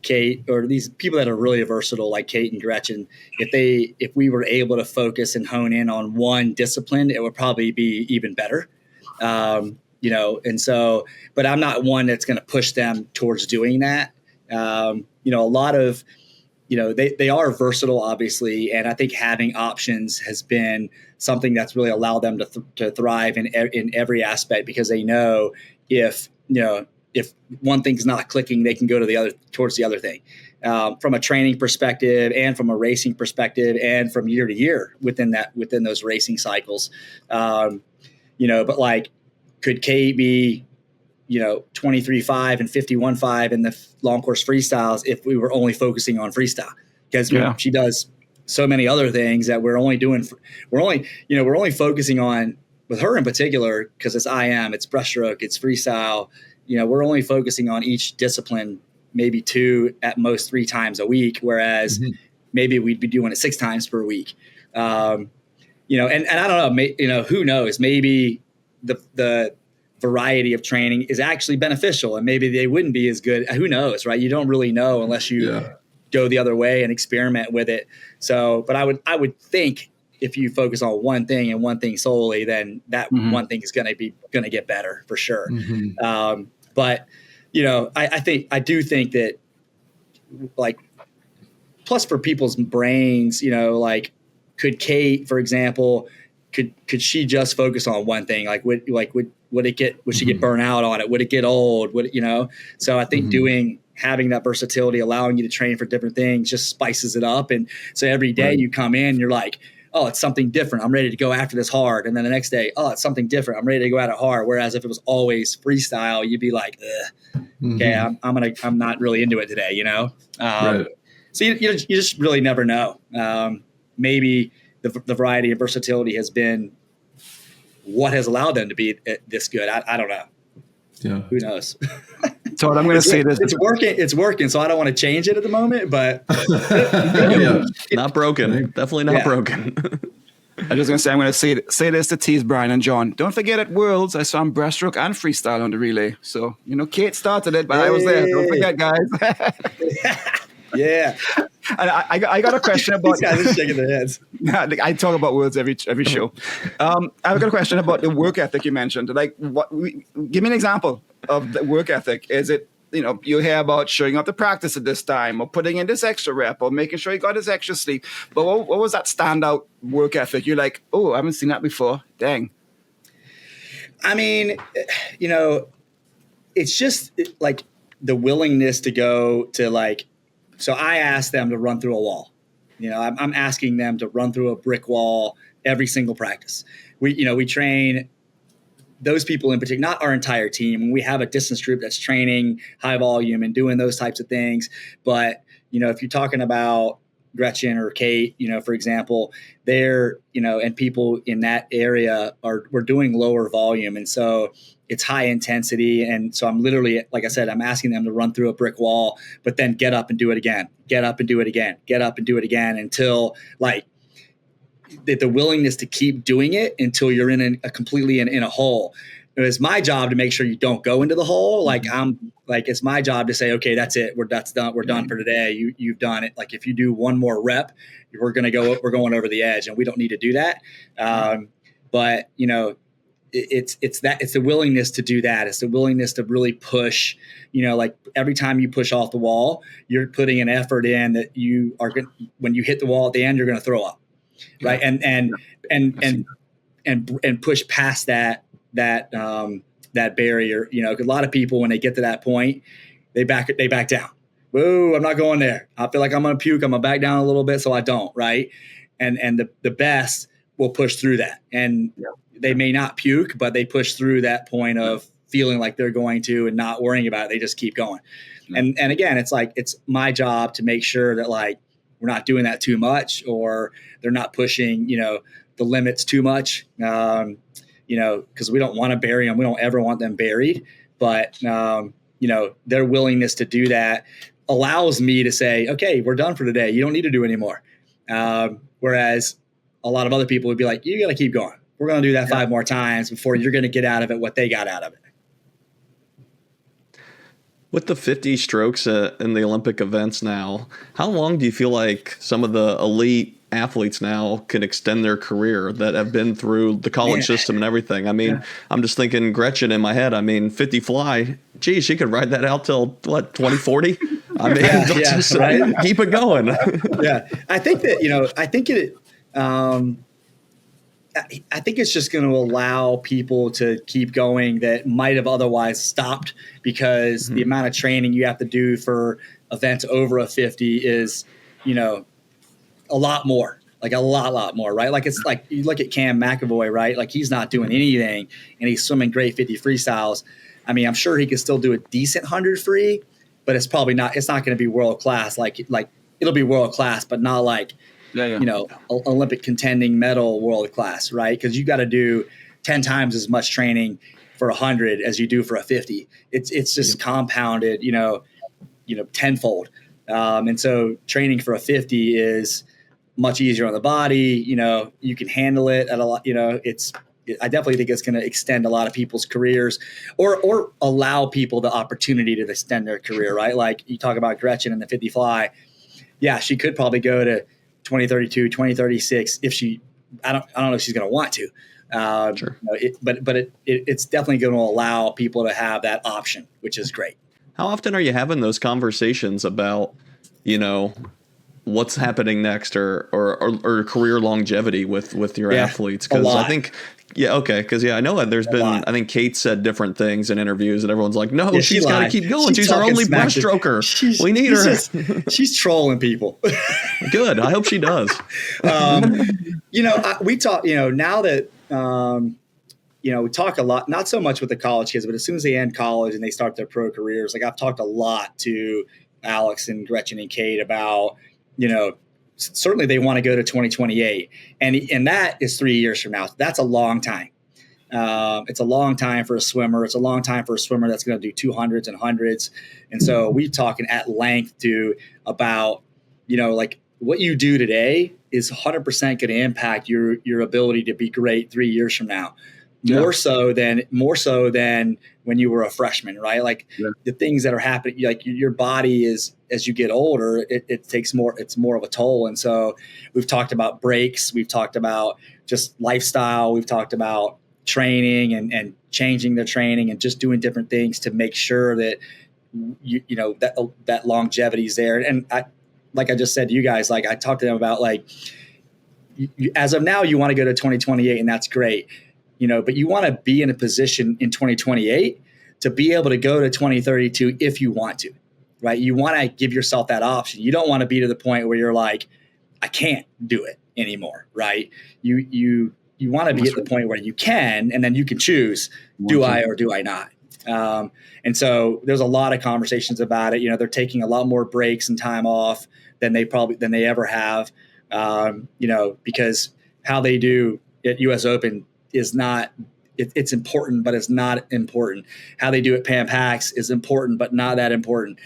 Kate or these people that are really versatile, like Kate and Gretchen, if we were able to focus and hone in on one discipline, it would probably be even better. And so, but I'm not one that's going to push them towards doing that. A lot of, they are versatile, obviously, and I think having options has been something that's really allowed them to thrive in every aspect, because they know if one thing's not clicking, they can go towards the other thing, from a training perspective and from a racing perspective and from year to year within those racing cycles. But like, could Kate be 23.5 and 51.5 in the long course freestyles if we were only focusing on freestyle? Because she does so many other things that we're only focusing on, with her in particular, because it's IM, it's breaststroke, it's freestyle. We're only focusing on each discipline maybe 2, at most 3 times a week, whereas maybe we'd be doing it 6 times per week. And I don't know, who knows? Maybe the variety of training is actually beneficial, and maybe they wouldn't be as good. Who knows, right? You don't really know unless you go the other way and experiment with it. So, but I would think if you focus on one thing and one thing solely, then that one thing is going to get better for sure. But I do think that, like, plus for people's brains, like, could Kate, for example, could she just focus on one thing? Like, would she get burnt out on it? Would it get old? So I think having that versatility, allowing you to train for different things, just spices it up. And so every day you come in, you're like, oh, it's something different. I'm ready to go after this hard. And then the next day, oh, it's something different. I'm ready to go at it hard. Whereas if it was always freestyle, you'd be like, okay, I'm not really into it today, Right. So you just really never know. Maybe the variety of versatility has been what has allowed them to be this good. I don't know. Yeah. Who knows? Todd, I'm going to say this. It's working. It's working. So I don't want to change it at the moment, but Yeah. Not broken. Definitely not broken. I'm just going to say, I'm going to say this to tease Brian and John. Don't forget at Worlds, I saw him breaststroke and freestyle on the relay. So, Kate started it, but I was there. Don't forget, guys. Yeah. And I got a question about. These guys are shaking their heads. I talk about Worlds every show. I've got a question about the work ethic you mentioned. Give me an example of the work ethic. Is it, you hear about showing up to practice at this time, or putting in this extra rep, or making sure you got this extra sleep. But what was that standout work ethic? You're like, oh, I haven't seen that before. Dang. I mean, it's just like the willingness to go to so I asked them to run through a wall. I'm asking them to run through a brick wall every single practice. We train those people in particular, not our entire team. We have a distance group that's training high volume and doing those types of things. But, if you're talking about Gretchen or Kate, for example, they're, and people in that area we're doing lower volume. And so it's high intensity. And so I'm literally, like I said, I'm asking them to run through a brick wall, but then get up and do it again, get up and do it again, get up and do it again until the willingness to keep doing it until you're in completely in a hole. It's my job to make sure you don't go into the hole. It's my job to say, okay, that's it. That's done. We're done for today. You've done it. If you do one more rep, we're going over the edge, and we don't need to do that. But it's the willingness to do that. It's the willingness to really push, every time you push off the wall, you're putting an effort in that you are going, when you hit the wall at the end, you're going to throw up. Right. And push past that barrier, 'cause a lot of people, when they get to that point, they back down. Whoa, I'm not going there. I feel like I'm going to puke. I'm going to back down a little bit. So I don't. Right. And the best will push through that. And they may not puke, but they push through that point of feeling like they're going to and not worrying about it. They just keep going. And again, it's my job to make sure that we're not doing that too much, or they're not pushing, the limits too much, because we don't want to bury them. We don't ever want them buried. But, their willingness to do that allows me to say, okay, we're done for today. You don't need to do any more. Whereas a lot of other people would be like, you got to keep going. We're going to do that 5 more times before you're going to get out of it what they got out of it. With the 50 strokes in the Olympic events now, how long do you feel like some of the elite athletes now can extend their career that have been through the college system and everything? I mean, I'm just thinking Gretchen in my head. I mean, 50 fly, geez, she could ride that out till 2040? I mean, keep it going. Yeah. I think that, I think it's just going to allow people to keep going that might have otherwise stopped, because the amount of training you have to do for events over a 50 is, a lot more, a lot more, right? It's you look at Cam McAvoy, right? He's not doing anything and he's swimming great 50 freestyles. I mean, I'm sure he could still do a decent 100 free, but it's probably not, it's not going to be world class. It'll be world class, but not Olympic contending medal world class, right? Because you got to do 10 times as much training for 100 as you do for a 50. It's just compounded, tenfold. And so training for a 50 is much easier on the body. You can handle it at a lot. I definitely think it's going to extend a lot of people's careers, or allow people the opportunity to extend their career, right? You talk about Gretchen in the 50 fly. Yeah, she could probably go to 2032, 2036 if she. I don't know if she's going to want to. Sure. But it's definitely going to allow people to have that option, which is great. How often are you having those conversations about, what's happening next, or career longevity with your athletes? Because I think, I know that there's been, I think Kate said different things in interviews, and everyone's like, no, she's got to keep going. She's our only breaststroker. We need her. She's trolling people. Good. I hope she does. We talk, now that, we talk a lot, not so much with the college kids, but as soon as they end college and they start their pro careers, I've talked a lot to Alex and Gretchen and Kate about, certainly they want to go to 2028, and that is 3 years from now. That's a long time. It's a long time for a swimmer. It's a long time for a swimmer that's going to do 200s and hundreds. And so we're talking at length about, like what you do today is 100% going to impact your ability to be great 3 years from now. Yeah. More so than when you were a freshman, right? Like the things that are happening, like your body is, as you get older, it takes more, it's more of a toll. And so we've talked about breaks. We've talked about just lifestyle. We've talked about training and changing the training and just doing different things to make sure that that longevity is there. And like I just said to you guys, like I talked to them about like, as of now, you want to go to 2028 and that's great. But you want to be in a position in 2028 to be able to go to 2032 if you want to, right? You want to give yourself that option. You don't want to be to the point where you're like, I can't do it anymore, right? You want to be at the point where you can, and then you can choose, do I or do I not? And so there's a lot of conversations about it. They're taking a lot more breaks and time off than they ever have, because how they do at US Open is not, it's important, but it's not important. How they do it Pan Pacs is important, but not that important.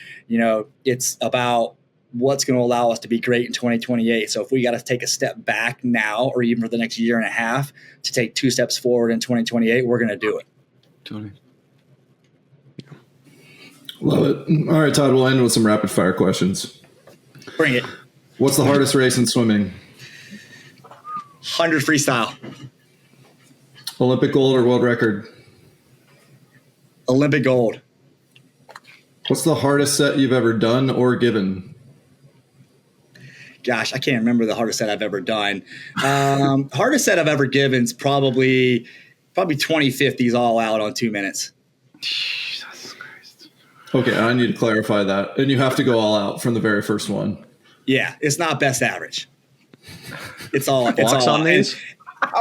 It's about what's going to allow us to be great in 2028. So if we got to take a step back now, or even for the next year and a half to take 2 steps forward in 2028, we're going to do it. Totally. Love it. All right, Todd, we'll end with some rapid fire questions. Bring it. What's the hardest race in swimming? 100 freestyle. Olympic gold or world record? Olympic gold. What's the hardest set you've ever done or given? Gosh, I can't remember the hardest set I've ever done. Hardest set I've ever given is probably 2050s all out on 2 minutes. Jesus Christ. Okay, I need to clarify that. And you have to go all out from the very first one. Yeah, it's not best average. It's all Blocks on these?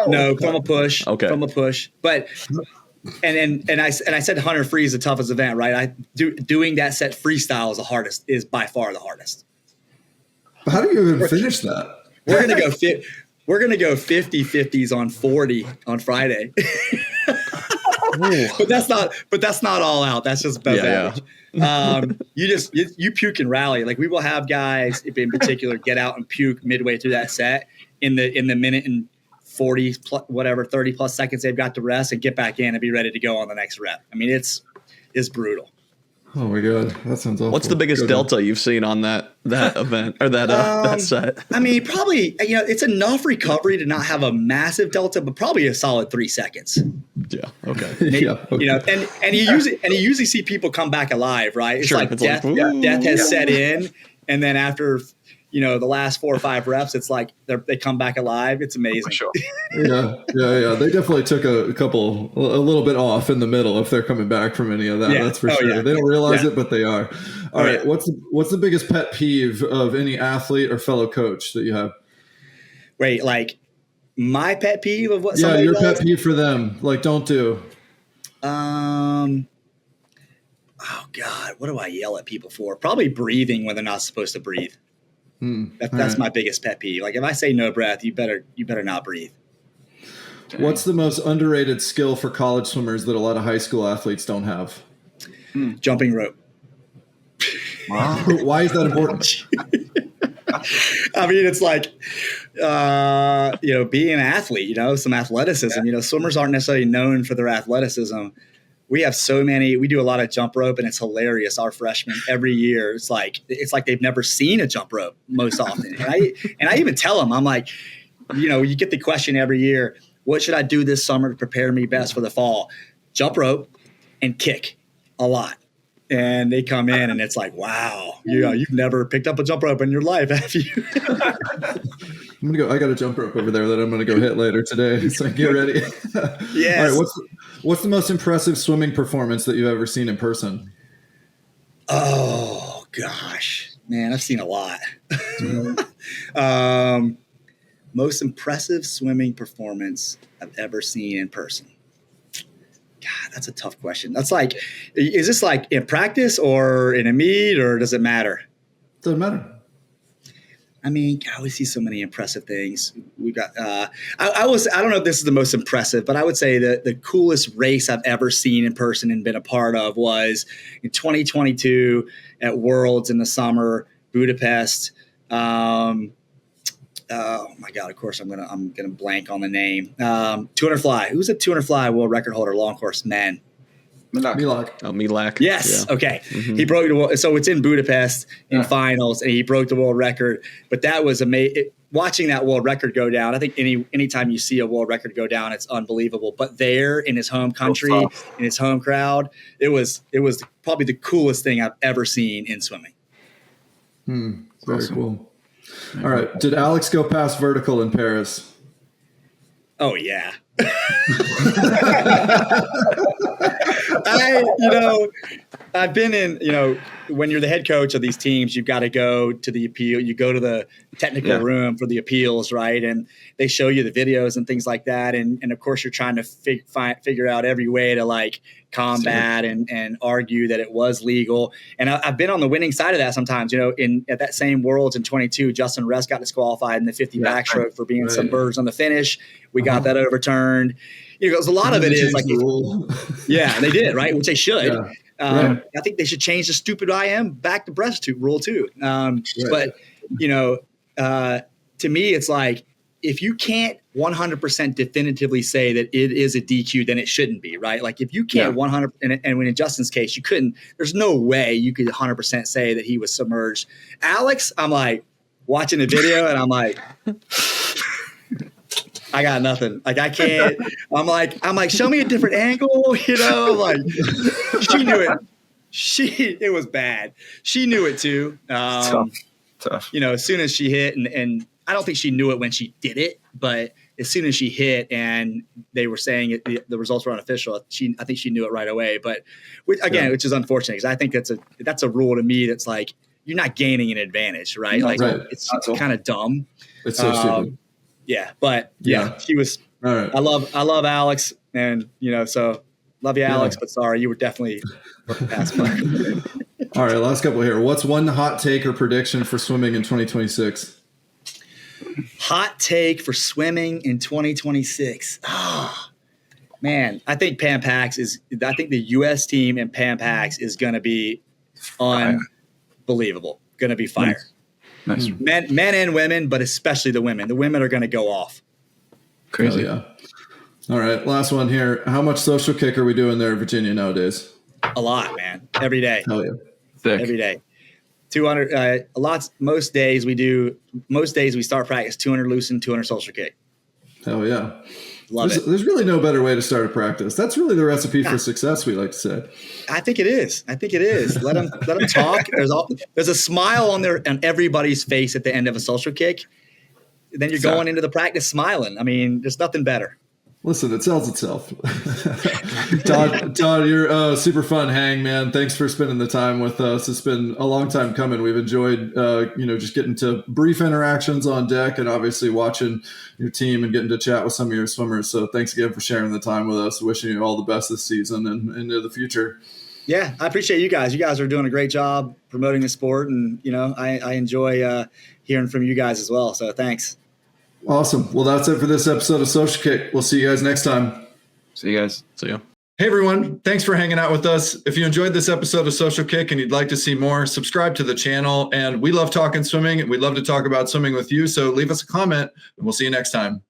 No, from a push. Okay. From a push. But and I said 100 free is the toughest event, right? Doing that set freestyle is by far the hardest. How do you even finish that? We're gonna go 50-50s on 40 on Friday. But that's not all out. That's just best average. You puke and rally. Like we will have guys in particular get out and puke midway through that set in the minute and 40 plus, 30 plus seconds they've got to rest and get back in and be ready to go on the next rep. I mean, it's brutal. Oh my God, that sounds awful. What's the biggest delta you've seen on that event or that set? I mean, probably it's enough recovery to not have a massive delta, but probably a solid 3 seconds. Yeah. Okay. Yeah. Okay. And you usually see people come back alive, right? It's Sure, like it's death has set in, and then after the last 4 or 5 reps, it's like they come back alive. It's amazing. For sure. Yeah. They definitely took a little bit off in the middle if they're coming back from any of that. Yeah. That's for sure. Yeah. They don't realize it, but they are. All right. Yeah. What's the biggest pet peeve of any athlete or fellow coach that you have? Wait, like my pet peeve of what? Yeah, your does? pet peeve for them. Like, don't do. Oh God, what do I yell at people for? Probably breathing when they're not supposed to breathe. That's my biggest pet peeve. Like if I say no breath, you better not breathe. What's the most underrated skill for college swimmers that a lot of high school athletes don't have? Jumping rope. Wow. Why is that important? I mean, it's like, being an athlete, some athleticism, swimmers aren't necessarily known for their athleticism. We have we do a lot of jump rope and it's hilarious. Our freshmen every year, it's like they've never seen a jump rope most often. And I even tell them, I'm like, you get the question every year, what should I do this summer to prepare me best for the fall? Jump rope and kick a lot. And they come in and it's like, wow, you've never picked up a jump rope in your life, have you? I'm gonna go. I got a jump rope over there that I'm gonna go hit later today. So get ready. Yes. All right. What's the most impressive swimming performance that you've ever seen in person? Oh gosh, man, I've seen a lot. Most impressive swimming performance I've ever seen in person. God, that's a tough question. That's like, is this like in practice or in a meet or does it matter? Doesn't matter. I mean, God, we see so many impressive things. We got. I don't know if this is the most impressive, but I would say that the coolest race I've ever seen in person and been a part of was in 2022 at Worlds in the summer, Budapest. Oh my God! Of course, I'm gonna blank on the name. 200 fly. Who's a 200 fly world record holder, long course men? Milak. Oh, Milak. Yes. Yeah. Okay. He broke the world. So it's in Budapest in finals, and he broke the world record. But that was amazing. Watching that world record go down, I think anytime you see a world record go down, it's unbelievable. But there in his home country, in his home crowd, it was probably the coolest thing I've ever seen in swimming. Very cool. All right. Did Alex go past vertical in Paris? Oh yeah. I've been in, when you're the head coach of these teams, you've got to go to the appeal. You go to the technical room for the appeals, right? And they show you the videos and things like that. And of course, you're trying to figure out every way to like combat and argue that it was legal. And I've been on the winning side of that sometimes. At that same Worlds in 22, Justin Rest got disqualified in the 50 backstroke for being submerged on the finish. We got that overturned. Because a lot of it is like, yeah, they did, right? Which they should. Yeah. I think they should change the stupid IM back to breasttube rule too. But to me, it's like, if you can't 100% definitively say that it is a DQ, then it shouldn't be, right? Like if you can't 100%, and when in Justin's case, you couldn't, there's no way you could 100% say that he was submerged. Alex, I'm like watching the video and I'm like, I got nothing. Like I can't. I'm like, show me a different angle. Like she knew it. It was bad. She knew it too. Tough. As soon as she hit, and I don't think she knew it when she did it, but as soon as she hit, and they were saying the results were unofficial, I think she knew it right away. But which is unfortunate because I think that's a rule to me that's like you're not gaining an advantage, right? It's kind of dumb. It's so stupid. Yeah, but she was. All right. I love Alex, and so love you, Alex. But sorry, you were definitely past mark. All right, last couple here. What's one hot take or prediction for swimming in 2026? Hot take for swimming in 2026. Oh, man, I think Pam Pax I think the U.S. team in Pam Pax is going to be unbelievable. Going to be fire. Nice. Men and women, but especially the women. The women are going to go off. Crazy. Oh, yeah. All right. Last one here. How much social kick are we doing there in Virginia nowadays? A lot, man. Every day. Hell yeah. Thick. Every day. 200. Most days we start practice 200 loosen, 200 social kick. Hell yeah. Love it. There's really no better way to start a practice. That's really the recipe for success, we like to say. I think it is. Let them talk. There's a smile on everybody's face at the end of a social kick. Then you're going into the practice smiling. I mean, there's nothing better. Listen, it sells itself. Todd, you're a super fun hang, man. Thanks for spending the time with us. It's been a long time coming. We've enjoyed, just getting to brief interactions on deck and obviously watching your team and getting to chat with some of your swimmers. So thanks again for sharing the time with us. Wishing you all the best this season and into the future. Yeah, I appreciate you guys. You guys are doing a great job promoting the sport. And, I enjoy hearing from you guys as well. So thanks. Awesome. Well, that's it for this episode of Social Kick. We'll see you guys next time. See you guys. See ya. Hey, everyone. Thanks for hanging out with us. If you enjoyed this episode of Social Kick and you'd like to see more, subscribe to the channel. And we love talking swimming. We'd love to talk about swimming with you. So leave us a comment and we'll see you next time.